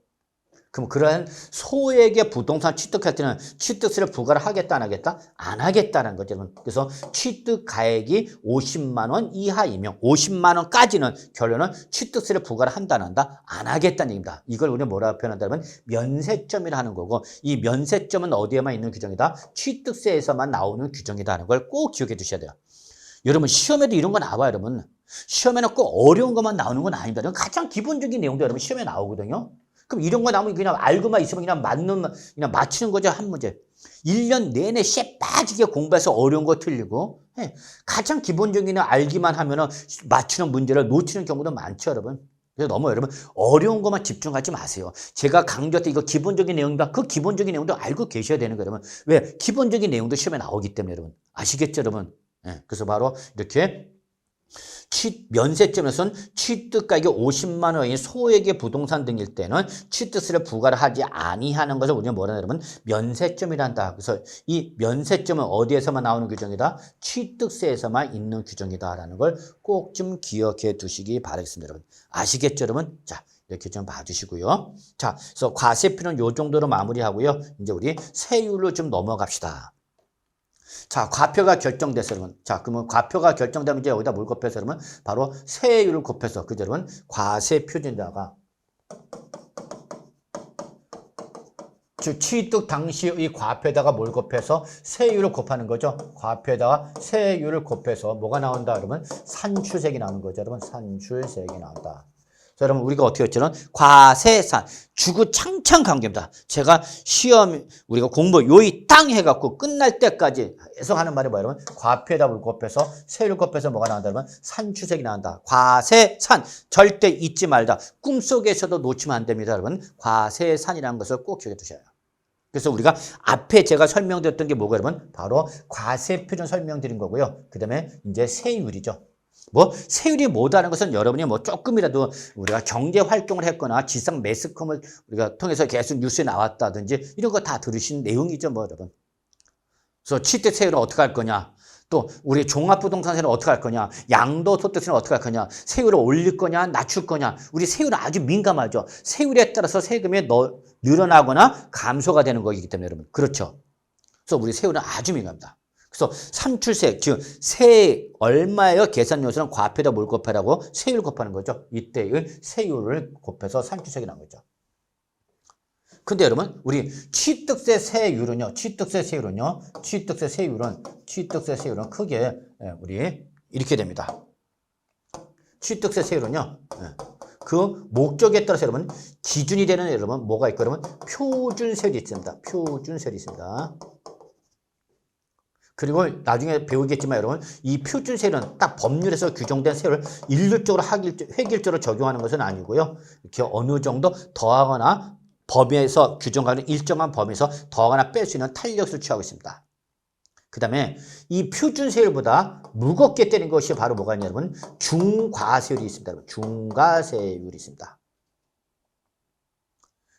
Speaker 1: 그럼 그러한 소액의 부동산 취득할 때는 취득세를 부과를 하겠다 안 하겠다? 안 하겠다는 거죠. 그래서 취득가액이 50만 원 이하이면 50만 원까지는 결론은 취득세를 부과를 한다 안 한다? 안 하겠다는 얘기입니다. 이걸 우리는 뭐라고 표현한다면 면세점이라 하는 거고 이 면세점은 어디에만 있는 규정이다? 취득세에서만 나오는 규정이다라는 걸 꼭 기억해 두셔야 돼요. 여러분 시험에도 이런 거 나와요. 여러분 시험에는 꼭 어려운 것만 나오는 건 아닙니다. 가장 기본적인 내용도 여러분 시험에 나오거든요. 그럼 이런 거 나오면 그냥 알고만 있으면 그냥 그냥 맞히는 거죠, 한 문제. 1년 내내 쎄 빠지게 공부해서 어려운 거 틀리고, 가장 기본적인 거 알기만 하면은 맞추는 문제를 놓치는 경우도 많죠, 여러분. 그래서 너무 여러분, 어려운 것만 집중하지 마세요. 제가 강조할 때 이거 기본적인 내용이다. 그 기본적인 내용도 알고 계셔야 되는 거예요, 여러분. 왜? 기본적인 내용도 시험에 나오기 때문에, 여러분. 아시겠죠, 여러분? 그래서 바로 이렇게 면세점에서는 취득가격이 50만 원인 소액의 부동산 등일 때는 취득세를 부과를 하지 아니하는 것을 우리는 뭐라 여러분 면세점이란다. 그래서 이 면세점은 어디에서만 나오는 규정이다? 취득세에서만 있는 규정이다라는 걸 꼭 좀 기억해 두시기 바라겠습니다, 여러분. 아시겠죠, 여러분? 자, 이렇게 좀 봐주시고요. 자, 그래서 과세표는 요 정도로 마무리하고요. 이제 우리 세율로 좀 넘어갑시다. 자, 과표가 결정됐어요, 여러분. 자, 그러면 과표가 결정되면 이제 여기다 뭘 곱해서 그러면 바로 세율을 곱해서, 그죠, 여러분? 과세 표준에다가 취득 당시의 과표에다가 뭘 곱해서 세율을 곱하는 거죠. 과표에다가 세율을 곱해서 뭐가 나온다, 여러분? 산출세액이 나오는 거죠, 여러분. 산출세액이 나온다. 자, 여러분 우리가 어떻게 했죠? 과세산 주구장창 관계입니다. 제가 시험 우리가 공부 요이 땅 해갖고 끝날 때까지 계속 하는 말이 뭐예요, 여러분? 과표에다 물 곱해서 세율 곱해서 뭐가 나온다, 여러분? 산출세액이 나온다. 과세산 절대 잊지 말자. 꿈속에서도 놓치면 안 됩니다, 여러분. 과세산이라는 것을 꼭 기억해 두셔야 해요. 그래서 우리가 앞에 제가 설명드렸던 게 뭐가 여러분? 바로 과세표준 설명드린 거고요. 그 다음에 이제 세율이죠. 뭐 세율이 뭐다는 것은 여러분이 뭐 조금이라도 우리가 경제 활동을 했거나 지상 매스컴을 우리가 통해서 계속 뉴스에 나왔다든지 이런 거 다 들으신 내용이죠, 뭐 여러분. 그래서 취득세율은 어떻게 할 거냐, 또 우리 종합부동산세는 어떻게 할 거냐, 양도소득세는 어떻게 할 거냐, 세율을 올릴 거냐 낮출 거냐. 우리 세율은 아주 민감하죠. 세율에 따라서 세금이 늘어나거나 감소가 되는 거기 때문에 여러분. 그렇죠. 그래서 우리 세율은 아주 민감합니다. 그래서 산출세, 즉 세 얼마예요? 계산 요소는 과표에다 뭘 곱하라고? 세율 곱하는 거죠. 이때의 세율을 곱해서 산출세액이 나온 거죠. 근데 여러분 우리 취득세 세율은요. 취득세 세율은 크게 우리 이렇게 됩니다. 취득세 세율은요. 그 목적에 따라서 여러분 기준이 되는 여러분 뭐가 있고 여러분 표준세율이 있습니다. 표준세율이 있습니다. 그리고 나중에 배우겠지만 여러분 이 표준세율은 딱 법률에서 규정된 세율을 일률적으로 획일적으로 적용하는 것은 아니고요. 이렇게 어느 정도 더하거나 범위에서 규정하는 일정한 범위에서 더하거나 뺄 수 있는 탄력을 취하고 있습니다. 그 다음에 이 표준세율보다 무겁게 떼는 것이 바로 뭐가 있냐 여러분 중과세율이 있습니다. 여러분. 중과세율이 있습니다.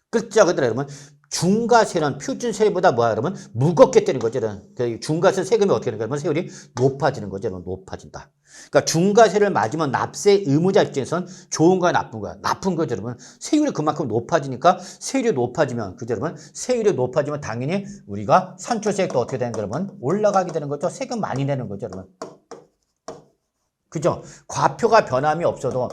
Speaker 1: 글자 그대로 여러분 중과세는 표준세율보다 뭐야, 여러분? 무겁게 때리는 거죠. 그 중과세 세금이 어떻게 되는 거야? 세율이 높아지는 거죠. 여러분. 높아진다. 그러니까 중과세를 맞으면 납세 의무자 입장에서는 좋은 거야, 나쁜 거야? 나쁜 거죠, 여러분. 세율이 그만큼 높아지니까 세율이 높아지면, 그죠, 여러분? 세율이 높아지면 당연히 우리가 산출세액도 어떻게 되는 거야, 여러분? 올라가게 되는 거죠. 세금 많이 내는 거죠, 여러분. 그죠? 과표가 변함이 없어도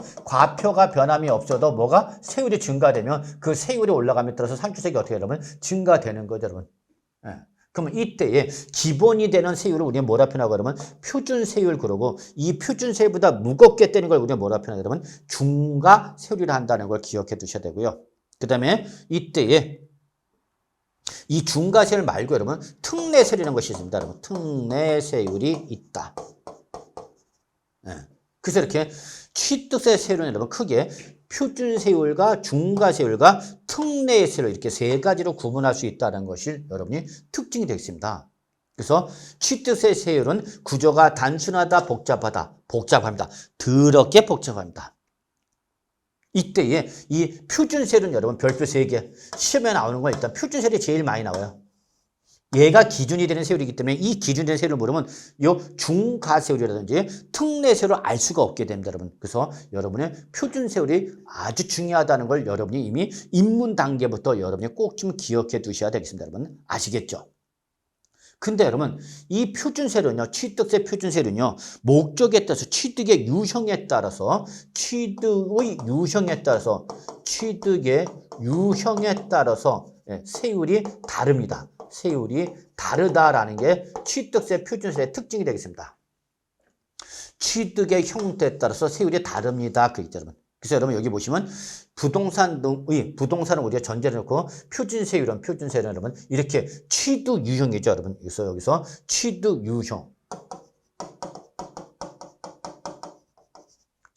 Speaker 1: 뭐가 세율이 증가되면 그 세율이 올라감에 따라서 산출세액이 어떻게 되면 증가되는 거죠, 여러분. 예. 그러면 이때에 기본이 되는 세율을 우리는 뭐라 표현하고 그러면 표준세율 그러고 이 표준세율보다 무겁게 떼는 걸 우리는 뭐라 표현하고 그러면 중과세율이라 한다는 걸 기억해 두셔야 되고요. 그 다음에 이때에 이 중과세율 말고 여러분 특례세율이라는 것이 있습니다. 여러분 특례세율이 있다. 네. 그래서 이렇게 취득세 세율은 여러분 크게 표준세율과 중과세율과 특례세율 이렇게 세 가지로 구분할 수 있다는 것이 여러분이 특징이 되겠습니다. 그래서 취득세 세율은 구조가 단순하다, 복잡합니다. 더럽게 복잡합니다. 이때에 이 표준세율은 여러분 별표 3개 시험에 나오는 건 일단 표준세율이 제일 많이 나와요. 얘가 기준이 되는 세율이기 때문에 이 기준이 되는 세율을 모르면 요 중과세율이라든지 특례세율을 알 수가 없게 됩니다, 여러분. 그래서 여러분의 표준세율이 아주 중요하다는 걸 여러분이 이미 입문 단계부터 여러분이 꼭 좀 기억해 두셔야 되겠습니다, 여러분. 아시겠죠? 근데 여러분 이 표준세율은요, 취득세 표준세율은요, 목적에 따라서 취득의 유형에 따라서 세율이 다릅니다. 세율이 다르다라는 게 취득세 표준세율의 특징이 되겠습니다. 취득의 형태에 따라서 세율이 다릅니다. 그렇죠, 여러분. 그래서 여러분 여기 보시면 부동산을 우리가 전제를 놓고 표준세율은 여러분 이렇게 취득 유형이죠, 여러분. 그래서 여기서 취득 유형.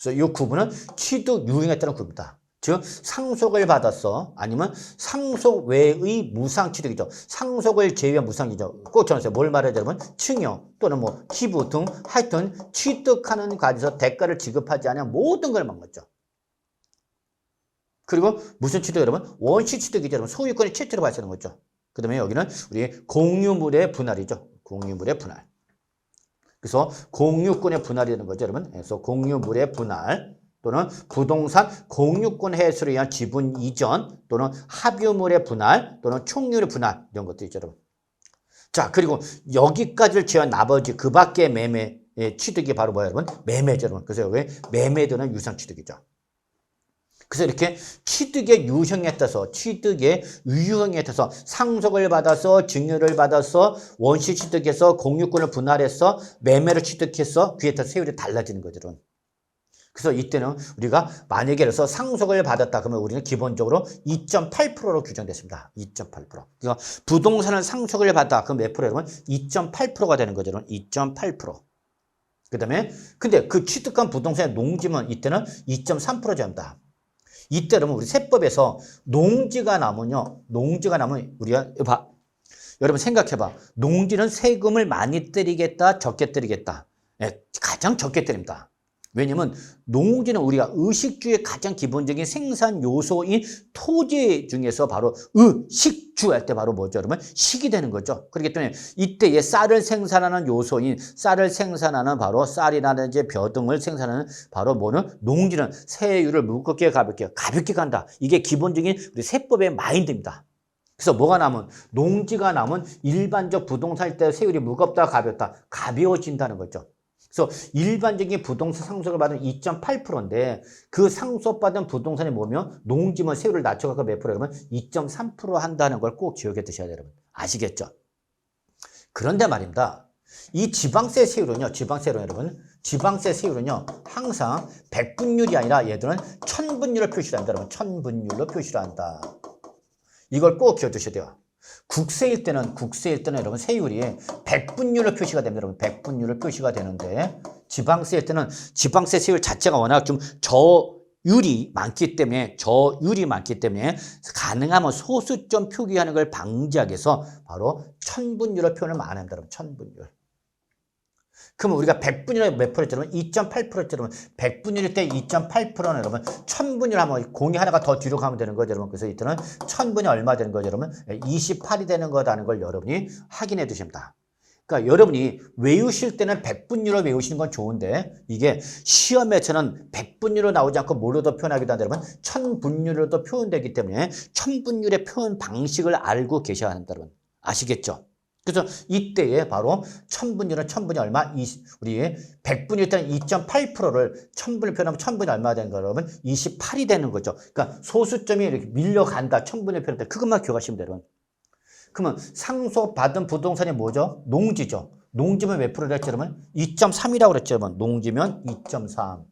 Speaker 1: 그래서 이 구분은 취득 유형에 따른 구분이다. 즉 상속을 받았어 아니면 상속 외의 무상취득이죠. 상속을 제외한 무상이죠. 꼭 전하세요. 뭘 말하죠, 여러분? 증여 또는 뭐 기부 등 하여튼 취득하는 과정에서 대가를 지급하지 않은 모든 걸 말한 거죠. 그리고 무슨 취득 여러분? 원시 취득이죠, 여러분. 소유권이 최초로 발생하는 거죠. 그 다음에 여기는 우리 공유물의 분할이죠. 공유물의 분할. 그래서 공유권의 분할이 되는 거죠, 여러분. 그래서 공유물의 분할 또는 부동산 공유권 해소를 위한 지분 이전 또는 합유물의 분할 또는 총률의 분할 이런 것도 있죠, 여러분. 자, 그리고 여기까지를 제한 나머지 그 밖의 매매 취득이 바로 뭐예요, 여러분? 매매죠, 여러분. 그래서 여기 매매도는 유상취득이죠. 그래서 이렇게 취득의 유형에 따라서 상속을 받아서 증여를 받아서 원시 취득해서 공유권을 분할해서 매매를 취득해서 그에 따라 세율이 달라지는 거죠, 여러분. 그래서 이때는 우리가 만약에 그래서 상속을 받았다 그러면 우리는 기본적으로 2.8%로 규정됐습니다. 2.8%. 그러니까 부동산을 상속을 받았다 그럼 몇 프로 여러분? 2.8%가 되는 거죠, 여러분. 2.8%. 그다음에 근데 그 취득한 부동산의 농지면 이때는 2.3% 잡니다. 이때 여러분 우리 세법에서 농지가 남으면 우리가 여러분 생각해봐. 농지는 세금을 많이 때리겠다, 적게 때리겠다. 네, 가장 적게 때립니다. 왜냐면 농지는 우리가 의식주의 가장 기본적인 생산 요소인 토지 중에서 바로 의식주 할 때 바로 뭐죠, 여러분? 식이 되는 거죠. 그렇기 때문에 이때에 쌀을 생산하는 요소인 쌀을 생산하는 바로 쌀이라든지 벼 등을 생산하는 바로 뭐는 농지는 세율을 무겁게 가볍게 간다. 이게 기본적인 우리 세법의 마인드입니다. 그래서 뭐가 남은? 농지가 남은 일반적 부동산일 때 세율이 무겁다, 가볍다, 가벼워진다는 거죠. 그래서 일반적인 부동산 상속을 받은 2.8%인데 그 상속받은 부동산이 뭐면 농지면 세율을 낮춰갖고 몇 프로 여러분? 2.3% 한다는 걸 꼭 기억해 두셔야 돼요, 여러분. 아시겠죠? 그런데 말입니다. 이 지방세 세율은요, 지방세 세율은요, 항상 100분율이 아니라 얘들은 1000분율로 표시를 한다, 여러분. 1000분율로 표시를 한다. 이걸 꼭 기억해 두셔야 돼요. 국세일 때는 여러분 세율이 100분율로 표시가 됩니다. 여러분 100분율로 표시가 되는데 지방세일 때는 지방세 세율 자체가 워낙 좀 저율이 많기 때문에 가능하면 소수점 표기하는 걸 방지하기 위해서 바로 1000분율로 표현을 많이 합니다. 여러분 1000분율. 그러면 우리가 100분율에 몇 프로였냐면 2.8%였냐면 100분율일 때 2.8%는 여러분 1000분율 하면 공이 하나가 더 뒤로 가면 되는 거죠, 여러분. 그래서 이때는 1000분이 얼마 되는 거죠, 여러분? 28이 되는 거라는 걸 여러분이 확인해 두십니다. 그러니까 여러분이 외우실 때는 100분율로 외우시는 건 좋은데 이게 시험에서는 100분율로 나오지 않고 뭘로도 표현하기도 한다, 여러분. 1000분율로도 표현되기 때문에 1000분율의 표현 방식을 알고 계셔야 한다, 여러분. 아시겠죠? 그래서 이때에 바로 1000분율은 1000분이 얼마? 우리 100분일 때는 2.8%를 1000분을 표현하면 1000분이 얼마 되는 거 여러분? 28이 되는 거죠. 그러니까 소수점이 이렇게 밀려간다. 1000분을 표현할 때 그것만 기억하시면 돼요, 여러분. 그러면 상속받은 부동산이 뭐죠? 농지죠. 농지면 몇 프로를 했죠, 여러분? 2.3이라고 그랬죠, 여러분. 농지면 2.3.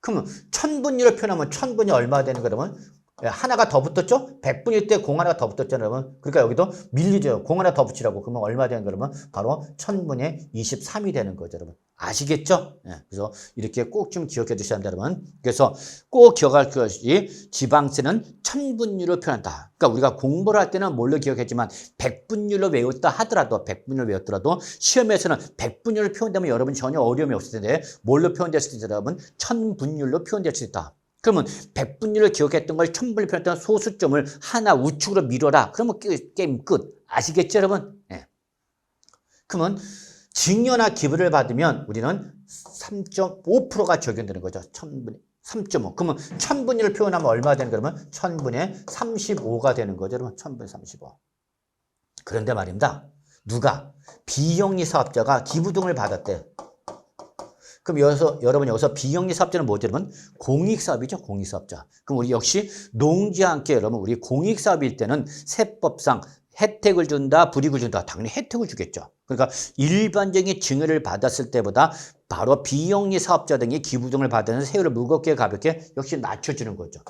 Speaker 1: 그러면 1000분율을 표현하면 1000분이 얼마 되는 거 여러분? 하나가 더 붙었죠? 100분일 때 공 하나가 더 붙었잖아요, 여러분. 그러니까 여기도 밀리죠. 공 하나 더 붙이라고. 그러면 얼마 되는 거 여러분? 바로 1000분의 23이 되는 거죠, 여러분. 아시겠죠? 그래서 이렇게 꼭 좀 기억해 두셔야 합니다, 여러분. 그래서 꼭 기억할 것이 지방세는 1000분율로 표현한다. 그러니까 우리가 공부를 할 때는 뭘로 기억했지만 100분율로 외웠다 하더라도 100분율로 외웠더라도 시험에서는 100분율로 표현되면 여러분 전혀 어려움이 없을 텐데 뭘로 표현될 수 있다, 여러분? 1000분율로 표현될 수 있다. 그러면 100분율을 기억했던 걸 1000분을 표현했던 소수점을 하나 우측으로 밀어라. 그러면 게임 끝. 아시겠죠, 여러분? 그러면 증여나 기부를 받으면 우리는 3.5%가 적용되는 거죠. 1000분의 3.5. 그러면 1000분율을 표현하면 얼마 되는 거냐면 1000분의 35가 되는 거죠, 여러분. 1000분의 35. 그런데 말입니다. 누가 비영리 사업자가 기부 등을 받았대. 그럼 여러분 여기서 비영리 사업자는 뭐죠, 여러분? 공익사업이죠, 공익사업자. 그럼 우리 역시 농지와 함께 여러분 우리 공익사업일 때는 세법상 혜택을 준다, 불이익을 준다. 당연히 혜택을 주겠죠. 그러니까 일반적인 증여를 받았을 때보다 바로 비영리 사업자 등이 기부 등을 받는 세율을 무겁게 가볍게 역시 낮춰주는 거죠.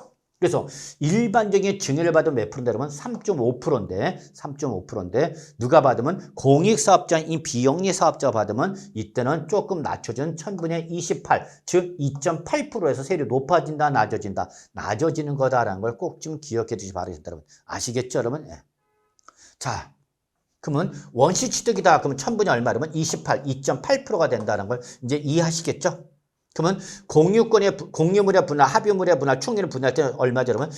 Speaker 1: 그래서 일반적인 증여를 받으면 몇 프로인데 여러분? 3.5%인데 3.5%인데 누가 받으면 공익사업자인 비영리 사업자가 받으면 이때는 조금 낮춰준 1000분의 28, 즉 2.8%에서 세율이 높아진다, 낮아진다. 낮아지는 거다라는 걸 꼭 좀 기억해 주시기 바라겠습니다, 여러분. 아시겠죠, 여러분? 자, 그러면 원시 취득이다. 그러면 1000분이 얼마? 그러면 28, 2.8%가 된다는 걸 이제 이해하시겠죠? 그러면 공유권의 공유물의 분할, 합유물의 분할, 총리를 분할할 때 얼마죠, 여러분?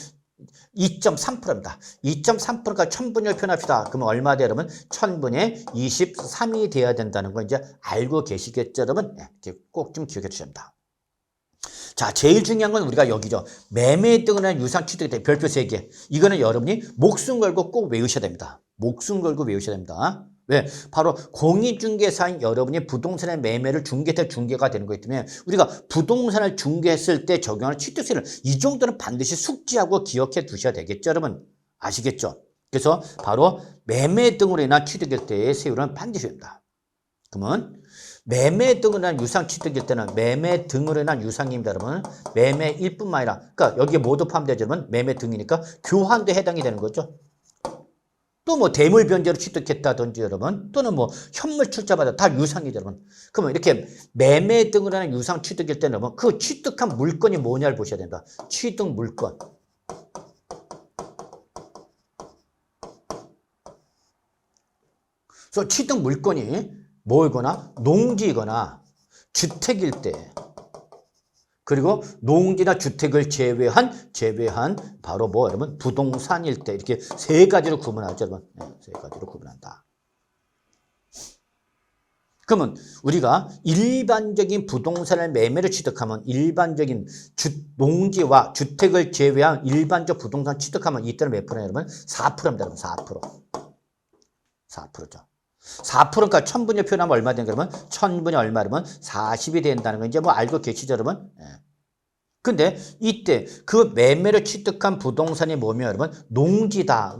Speaker 1: 2.3%입니다. 2.3%가 1000분을 표현합시다. 그러면 얼마 돼요, 여러분? 1000분의 23이 돼야 된다는 거 이제 알고 계시겠죠, 여러분? 꼭 좀 기억해 주셔야 합니다. 자, 제일 중요한 건 우리가 여기죠. 매매 등을 한 유상 취득에 대해 별표 3개. 이거는 여러분이 목숨 걸고 꼭 외우셔야 됩니다. 목숨 걸고 외우셔야 됩니다. 왜? 바로 공인중개사인 여러분이 부동산의 매매를 중개할 중개가 되는 거기 때문에 우리가 부동산을 중개했을 때 적용하는 취득세를 이 정도는 반드시 숙지하고 기억해 두셔야 되겠죠, 여러분? 아시겠죠? 그래서 바로 매매 등으로 인한 취득일 때의 세율은 반드시 됩니다. 그러면 매매 등으로 인한 유상 취득일 때는 매매 등으로 인한 유상입니다, 여러분. 매매일 뿐만 아니라, 그러니까 여기에 모두 포함되죠, 여러분. 매매 등이니까 교환도 해당이 되는 거죠. 또 뭐 대물 변제로 취득했다든지 여러분, 또는 뭐 현물 출자받아 다 유상이죠, 여러분. 그러면 이렇게 매매 등으로 인한 유상 취득일 때는 여러분 그 취득한 물건이 뭐냐를 보셔야 된다. 취득 물건. 그래서 취득 물건이 뭐이거나 농지이거나 주택일 때, 그리고 농지나 주택을 제외한 바로 뭐 여러분 부동산일 때 이렇게 세 가지로 구분하죠, 여러분. 세 가지로 구분한다. 그러면 우리가 일반적인 부동산을 매매를 취득하면 일반적인 농지와 주택을 제외한 일반적 부동산 취득하면 이때는 몇 프로예요, 여러분? 4%입니다, 여러분. 4%. 4%죠. 4%가 1000분의 표현하면 얼마 되는 거면 1000분의 얼마 그러면 40이 된다는 거 이제 뭐 알고 계시죠, 여러분? 근데 이때 그 매매를 취득한 부동산이 뭐면 여러분? 농지다.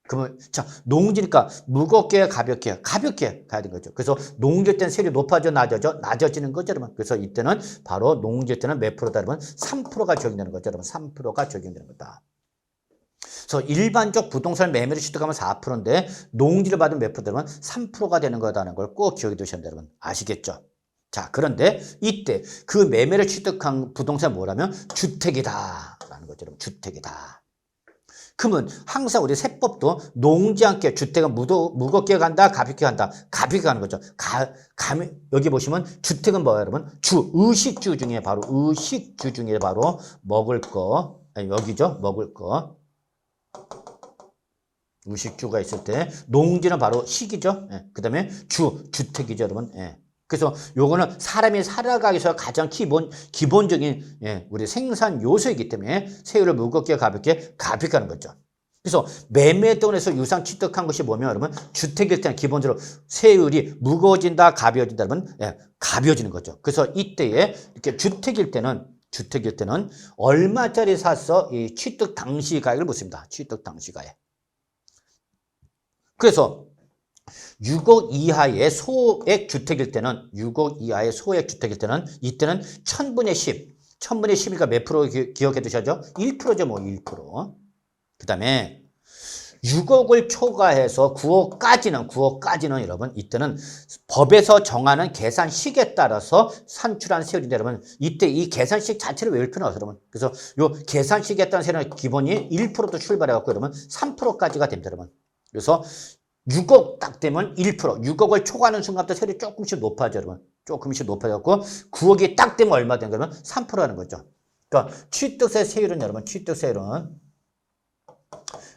Speaker 1: 그러면 자, 농지니까 무겁게 가볍게 가야 되는 거죠. 그래서 농지일 때는 세율이 높아져 낮아지는 거죠, 여러분. 그래서 이때는 바로 농지일 때는 몇 프로다, 여러분? 3%가 적용되는 거죠, 여러분. 3%가 적용되는 거다. 그래서 일반적 부동산 매매를 취득하면 4%인데 농지를 받으면 몇 프로 되면 3%가 되는 거다는 걸 꼭 기억해 두셔야 돼요, 여러분. 아시겠죠? 자, 그런데 이때 그 매매를 취득한 부동산이 뭐라면 주택이다 라는 거죠, 여러분. 주택이다. 그러면 항상 우리 세법도 농지 않게 주택은 무겁게 간다, 가볍게 간다. 가볍게 가는 거죠. 여기 보시면 주택은 뭐예요, 여러분? 의식주 중에 바로 의식주 중에 바로 먹을 거. 아니, 여기죠. 먹을 거. 의식주가 있을 때 농지는 바로 식이죠. 예. 그다음에 주택이죠, 여러분. 예. 그래서 요거는 사람이 살아가기 위해서 가장 기본적인 우리 생산 요소이기 때문에 세율을 무겁게 가볍게 하는 거죠. 그래서 매매돈에서 유상 취득한 것이 뭐면 여러분 주택일 때는 기본적으로 세율이 무거워진다, 가벼워진다 그러면 가벼워지는 거죠. 그래서 이때에 이렇게 주택일 때는 얼마짜리 샀어? 이 취득 당시 가액을 묻습니다. 취득 당시 가액. 그래서 6억 이하의 소액 주택일 때는 이때는 1000분의 10. 1000분의 10이니까 몇 프로 기억해 두셔야죠? 1%죠, 뭐 1%. 그다음에 6억을 초과해서 9억까지는 여러분 이때는 법에서 정하는 계산식에 따라서 산출한 세율인데 여러분 이때 이 계산식 자체를 외울 필요는 없어요, 여러분. 그래서 요 계산식에 따른 세율은 기본이 1%도 출발해 갖고 여러분 3%까지가 됩니다, 여러분. 그래서 6억 딱 되면 1%, 6억을 초과하는 순간부터 세율이 조금씩 높아져, 여러분. 조금씩 높아졌고, 9억이 딱 되면 얼마 된 거면 3%라는 거죠. 그러니까 취득세 세율은 여러분,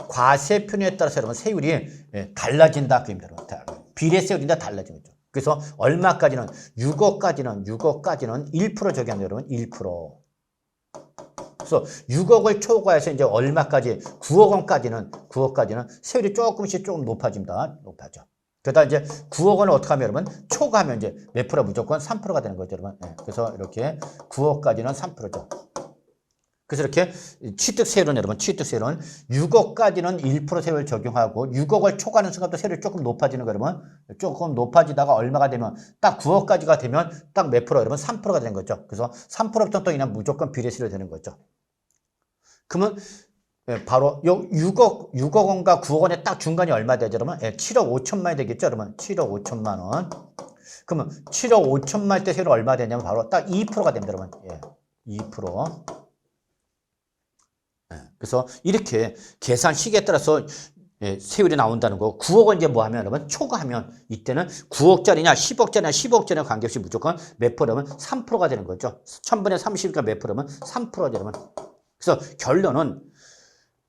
Speaker 1: 과세 편의에 따라서 여러분 세율이 달라진다, 그 입니다, 여러분. 비례세율인데 달라진 거죠. 그래서 얼마까지는 6억까지는 1% 적용한다, 여러분. 1%. 그래서 6억을 초과해서 이제 얼마까지 9억까지는 세율이 조금 높아집니다. 높아져. 그러다 이제 9억 원을 어떻게 하면 여러분 초과하면 이제 몇 프로 무조건 3%가 되는 거죠, 여러분. 그래서 이렇게 9억까지는 3%죠. 그래서 이렇게 취득세율은 여러분 6억까지는 1% 세율을 적용하고 6억을 초과하는 순간부터 세율이 조금 높아지는 거예요, 여러분. 조금 높아지다가 얼마가 되면 딱 9억까지가 되면 딱 몇 프로 여러분 3%가 되는 거죠. 그래서 3%부터 또 그냥 무조건 비례세율이 되는 거죠. 그러면 바로 요 6억 원과 9억 원의 딱 중간이 얼마 되죠, 여러분? 7억 5천만 원이 되겠죠, 여러분? 7억 5천만 원. 그러면 7억 5천만 원대 세율이 얼마 되냐면 바로 딱 2%가 됩니다, 여러분. 2%. 그래서 이렇게 계산식에 따라서 세율이 나온다는 거. 9억은 이제 뭐 하면 여러분 초과하면 이때는 9억짜리냐 10억짜리냐 관계없이 무조건 몇 프로면 3%가 되는 거죠. 1000분의 30이니까 몇 프로면 3%죠, 여러분. 그래서 결론은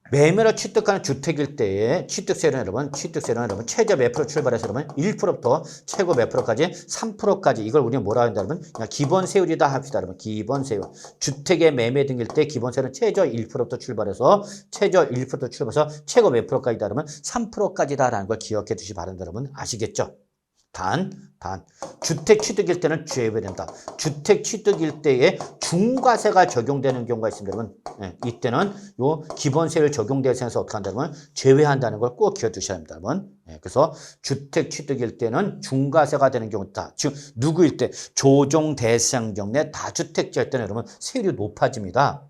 Speaker 1: 매매로 취득하는 주택일 때의 취득세율은 여러분 최저 몇 프로 출발해서 여러분 1%부터 최고 몇 프로까지 3%까지 이걸 우리는 뭐라 한다 여러분 그냥 기본세율이다 합시다, 여러분. 기본세율. 주택의 매매 등일 때 기본세율은 최저 1%부터 출발해서 최고 몇 프로까지다 여러분 3%까지다라는 걸 기억해 두시기 바랍니다, 여러분. 아시겠죠? 단 주택 취득일 때는 주의해야 된다. 주택 취득일 때에 중과세가 적용되는 경우가 있습니다, 여러분. 이때는 요 기본세율 적용 대상에서 어떻게 한다면 제외한다는 걸 꼭 기억해 두셔야 합니다, 여러분. 그래서 주택 취득일 때는 중과세가 되는 경우 있다. 즉 누구일 때 조정 대상 경내 다주택자일 때는 여러분 세율이 높아집니다.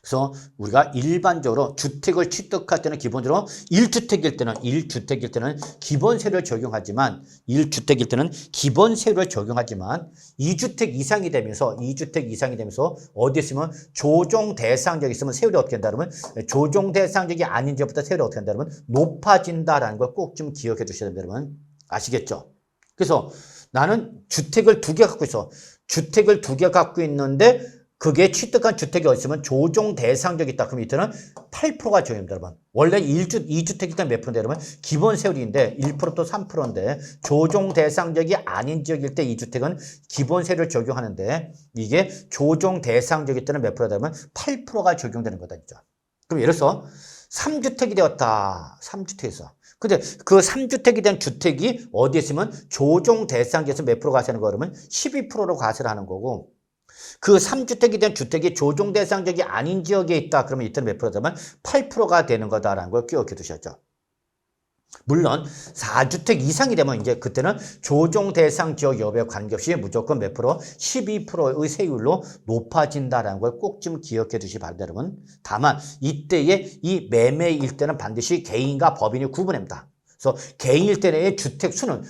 Speaker 1: 그래서 우리가 일반적으로 주택을 취득할 때는 기본적으로 1주택일 때는 기본세율을 적용하지만 2주택 이상이 되면서 어디 있으면 조정 대상적이 있으면 세율이 어떻게 된다 그러면 조정 대상적이 아닌 지역부터 세율이 어떻게 된다 그러면 높아진다라는 걸 꼭 좀 기억해 주셔야 됩니다, 여러분. 아시겠죠? 그래서 나는 주택을 2개 갖고 있어. 주택을 2개 갖고 있는데 그게 취득한 주택이 있으면 조정 대상적이 있다. 그럼 이때는 8%가 적용됩니다, 여러분. 원래 2주택일 때는 몇 프로인데, 여러분? 기본 세율인데 1%또 3%인데 조정 대상적이 아닌 지역일 때 2주택은 기본 세율을 적용하는데 이게 조정 대상적일 때는 몇 프로다? 그러면 8%가 적용되는 거다, 진짜. 그럼 예를 들어서 3주택이 되었다. 3주택에서. 근데 그 3주택이 된 주택이 어디에 있으면 조정 대상지에서 몇 프로 과세하는 거 그러면 12%로 과세를 하는 거고 그 3주택이 된 주택이 조정 대상적이 아닌 지역에 있다. 그러면 이때는 몇 프로다면 8%가 되는 거다라는 걸 기억해 두셨죠. 물론 4주택 이상이 되면 이제 그때는 조정 대상 지역 여부에 관계없이 무조건 몇 프로? 12%의 세율로 높아진다라는 걸 꼭 좀 기억해 두시기 바랍니다, 여러분. 다만 이때의 이 매매일 때는 반드시 개인과 법인이 구분합니다. 그래서 개인일 때의 주택 수는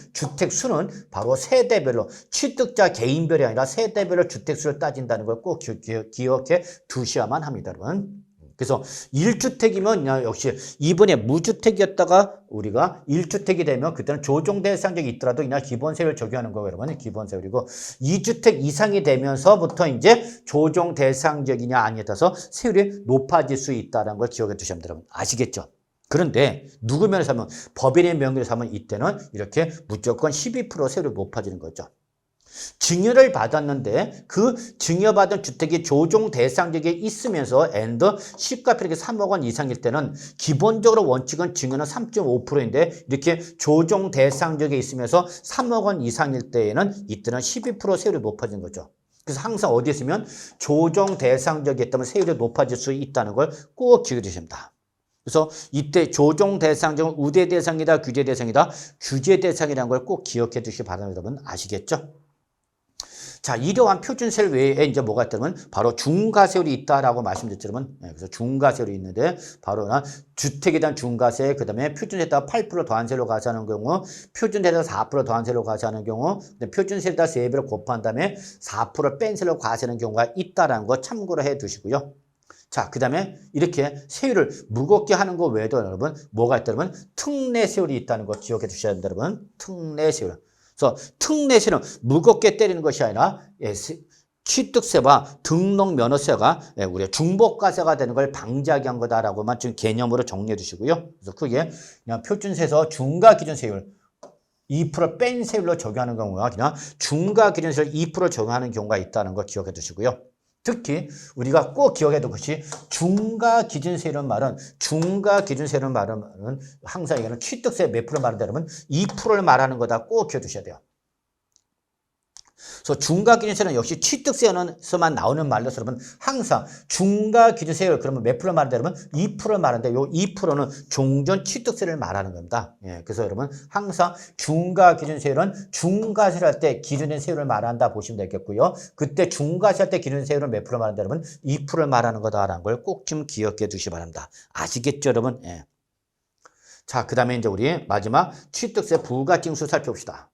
Speaker 1: 바로 세대별로 취득자 개인별이 아니라 세대별로 주택 수를 따진다는 걸 꼭 기억해 두셔야만 합니다, 여러분. 그래서 1주택이면 역시 이번에 무주택이었다가 우리가 1주택이 되면 그때는 조정 대상적이 있더라도 그냥 기본세율 적용하는 거예요, 여러분. 기본세율이고 2주택 이상이 되면서부터 이제 조정 대상적이냐 아니냐에 따라서 세율이 높아질 수 있다는 걸 기억해 두시면 돼요, 여러분. 아시겠죠? 그런데 누구 면에서 하면 법인의 명의로 사면 이때는 이렇게 무조건 12% 세율이 높아지는 거죠. 증여를 받았는데 그 증여받은 주택이 조정 대상적에 있으면서 엔더 시가표가 3억 원 이상일 때는 기본적으로 원칙은 증여는 3.5%인데 이렇게 조정 대상적에 있으면서 3억 원 이상일 때에는 이때는 12% 세율이 높아지는 거죠. 그래서 항상 어디에 있으면 조정 대상적이 있다면 세율이 높아질 수 있다는 걸 꼭 기억해 주십니다. 그래서 이때 조정 대상적은 우대 대상이다, 규제 대상이다, 규제 대상이라는 걸 꼭 기억해 주시기 바랍니다. 여러분 아시겠죠? 자, 이러한 표준세율 외에 이제 뭐가 있다면 바로 중과세율이 있다라고 말씀드렸죠, 여러분. 네, 그래서 중과세율이 있는데 바로 주택에 대한 중과세, 그다음에 표준세에다가 8% 더한 세로 과세하는 경우, 표준세에다가 4% 더한 세로 과세하는 경우, 표준세에다가 3배를 곱한 다음에 4% 뺀 세로 과세하는 경우가 있다라는 거 참고로 해 두시고요. 자, 그 다음에 이렇게 세율을 무겁게 하는 거 외에도 여러분 뭐가 있다면 특례세율이 있다는 거 기억해 두셔야 됩니다, 여러분. 특례세율. 그래서 특례세는 무겁게 때리는 것이 아니라 취득세와 등록면허세가 우리가 중복과세가 되는 걸 방지하기 위한 거다라고만 지금 개념으로 정리해 두시고요. 그래서 그게 그냥 표준세에서 중과기준세율 2% 뺀 세율로 적용하는 경우가 그냥 중과기준세율 2% 적용하는 경우가 있다는 걸 기억해 두시고요. 특히 우리가 꼭 기억해야 될 것이 중과기준세율은 항상 이거는 취득세 몇 프로 말한다 그러면 2%를 말하는 거다 꼭 기억해 두셔야 돼요. 그래서 중과기준세는 역시 취득세에서만 나오는 말로서 여러분 항상 중과기준세율 그러면 몇 프로 말한다 그러면 2%를 말하는데 요 2%는 종전 취득세를 말하는 겁니다. 예, 그래서 여러분 항상 중과기준세율은 중과세를 할 때 기준된 세율을 말한다 보시면 되겠고요. 그때 중과세 할 때 기준세율은 몇 프로 말한다 그러면 2%를 말하는 거다라는 걸 꼭 좀 기억해 두시기 바랍니다. 아시겠죠, 여러분? 예. 자, 그 다음에 이제 우리 마지막 취득세 부가징수 살펴봅시다.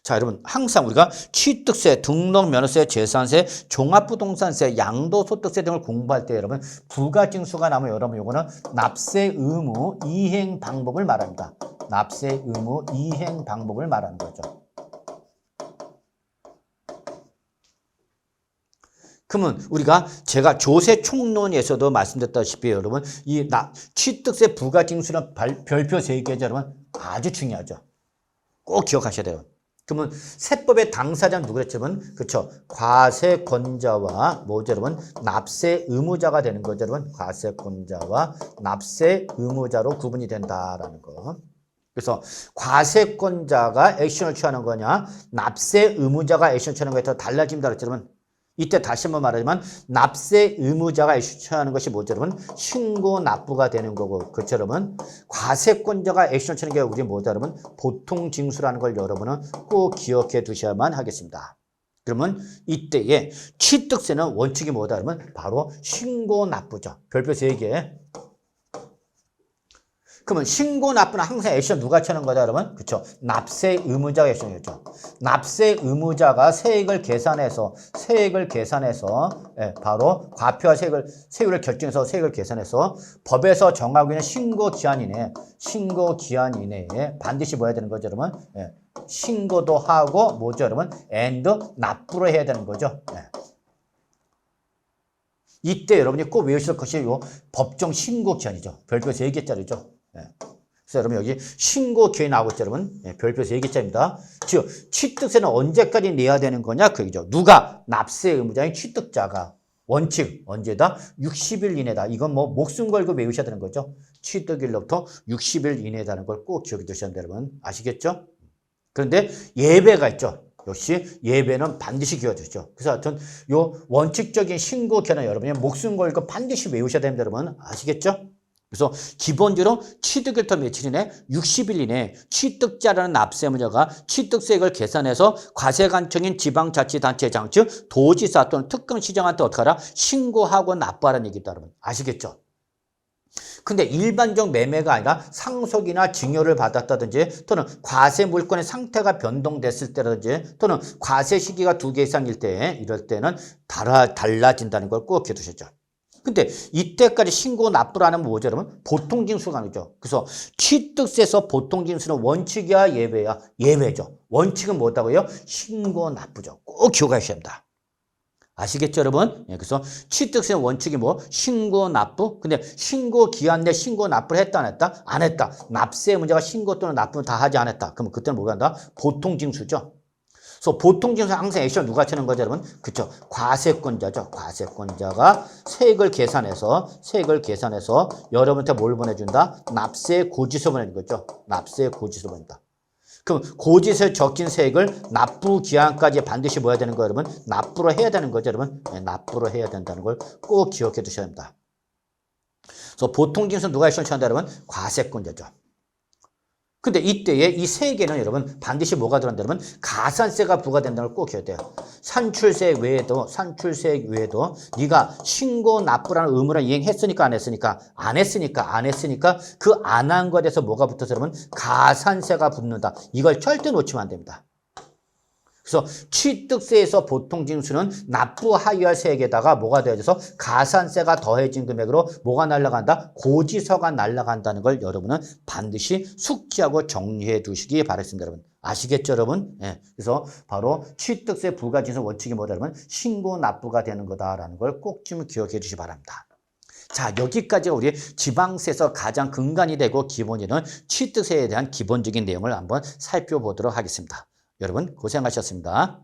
Speaker 1: 자, 여러분 항상 우리가 취득세, 등록면허세, 재산세, 종합부동산세, 양도소득세 등을 공부할 때 여러분 부가징수가 나오면 여러분 요거는 납세 의무 이행 방법을 말합니다. 납세 의무 이행 방법을 말하는 거죠. 그러면 우리가 제가 조세 총론에서도 말씀드렸다시피 여러분 이 취득세 부가징수는 별표 3개죠, 여러분. 아주 중요하죠. 꼭 기억하셔야 돼요. 그러면 세법의 당사자는 누구랬냐면 그렇죠. 과세권자와 뭐죠, 여러분? 납세 의무자가 되는 거죠, 여러분. 과세권자와 납세 의무자로 구분이 된다라는 거. 그래서 과세권자가 액션을 취하는 거냐, 납세 의무자가 액션을 취하는 거에 따라 달라집니다, 그랬죠, 여러분. 이때 다시 한번 말하지만 납세 의무자가 액션하는 것이 뭐죠, 여러분? 신고 납부가 되는 거고, 그렇죠, 여러분? 과세권자가 액션 치는 게 우리 뭐죠, 여러분? 보통 징수라는 걸 여러분은 꼭 기억해 두셔야만 하겠습니다. 그러면 이때에 취득세는 원칙이 뭐다, 그러면 바로 신고 납부죠. 별표 3개. 그러면 신고 납부는 항상 액션 누가 치는 거다, 여러분? 그렇죠. 납세 의무자가 액션이었죠. 납세 의무자가 세액을 계산해서 바로 과표와 세율을 결정해서 세액을 계산해서 법에서 정하고 있는 신고 기한 이내에 반드시 뭐 해야 되는 거죠, 여러분? 신고도 하고 뭐죠, 여러분? 납부를 해야 되는 거죠. 이때 여러분이 꼭 외우실 것이 요 법정 신고 기한이죠. 별표 3개짜리죠. 그래서 여러분 여기 신고 기한이 나오고 있죠, 여러분. 별표 3개짜리입니다. 즉 취득세는 언제까지 내야 되는 거냐 그 얘기죠. 누가? 납세 의무자인 취득자가. 원칙 언제다? 60일 이내다. 이건 뭐 목숨 걸고 외우셔야 되는 거죠. 취득일로부터 60일 이내다는 걸 꼭 기억해 두셔야 돼요, 여러분. 아시겠죠? 그런데 예배가 있죠. 역시 예배는 반드시 기억해주죠. 그래서 하여튼 요 원칙적인 신고 기한은 여러분이 목숨 걸고 반드시 외우셔야 됩니다, 여러분. 아시겠죠? 그래서 기본적으로 취득일부터 며칠 이내 60일 이내에 취득자라는 납세의무자가 취득세액을 계산해서 과세관청인 지방자치단체장 즉 도지사 또는 특검시장한테 어떻게 하라? 신고하고 납부하라는 얘기다, 여러분. 아시겠죠? 근데 일반적 매매가 아니라 상속이나 증여를 받았다든지 또는 과세 물권의 상태가 변동됐을 때라든지 또는 과세 시기가 2개 이상일 때 이럴 때는 달라진다는 걸 꼭 기억해 두셨죠. 근데 이때까지 신고 납부라는 뭐죠, 여러분? 보통징수관이죠. 그래서 취득세에서 보통징수는 원칙이야, 예외야? 예외죠. 원칙은 뭐다고요? 신고 납부죠. 꼭 기억하셔야 됩니다. 아시겠죠, 여러분? 예, 그래서 취득세 원칙이 뭐? 신고 납부? 근데 신고 기한 내 신고 납부를 했다, 안 했다? 안 했다. 납세 문제가 신고 또는 납부는 다 하지 않았다. 그럼 그때는 뭐가 한다? 보통징수죠. 그래서 보통징수 항상 액션 누가 치는 거죠, 여러분? 그쵸. 과세권자죠. 과세권자가 세액을 계산해서 여러분한테 뭘 보내준다? 납세 고지서 보내는 거죠. 납세 고지서 보낸다. 그럼 고지서에 적힌 세액을 납부 기한까지 반드시 뭐 해야 되는 거예요, 여러분? 납부를 해야 되는 거죠, 여러분? 네, 납부를 해야 된다는 걸 꼭 기억해 두셔야 됩니다. 그래서 보통징수 누가 액션 취한다, 여러분? 과세권자죠. 근데 이때에 이 세액에는 여러분 반드시 뭐가 들어간다, 여러분? 가산세가 부과된다는 걸 꼭 기억해야 돼요. 산출세 외에도 네가 신고 납부라는 의무를 이행했으니까 안 했으니까 안 했으니까 그 안 한 거에 대해서 뭐가 붙어서 여러분? 가산세가 붙는다. 이걸 절대 놓치면 안 됩니다. 그래서 취득세에서 보통징수는 납부 하유할 세액에다가 뭐가 더해져서 가산세가 더해진 금액으로 뭐가 날아간다? 고지서가 날아간다는 걸 여러분은 반드시 숙지하고 정리해 두시기 바라겠습니다, 여러분. 아시겠죠, 여러분? 예. 그래서 바로 취득세 부과징수 원칙이 뭐다, 여러분? 신고 납부가 되는 거다라는 걸 꼭 좀 기억해 주시기 바랍니다. 자, 여기까지가 우리 지방세에서 가장 근간이 되고 기본이 되는 취득세에 대한 기본적인 내용을 한번 살펴보도록 하겠습니다. 여러분 고생하셨습니다.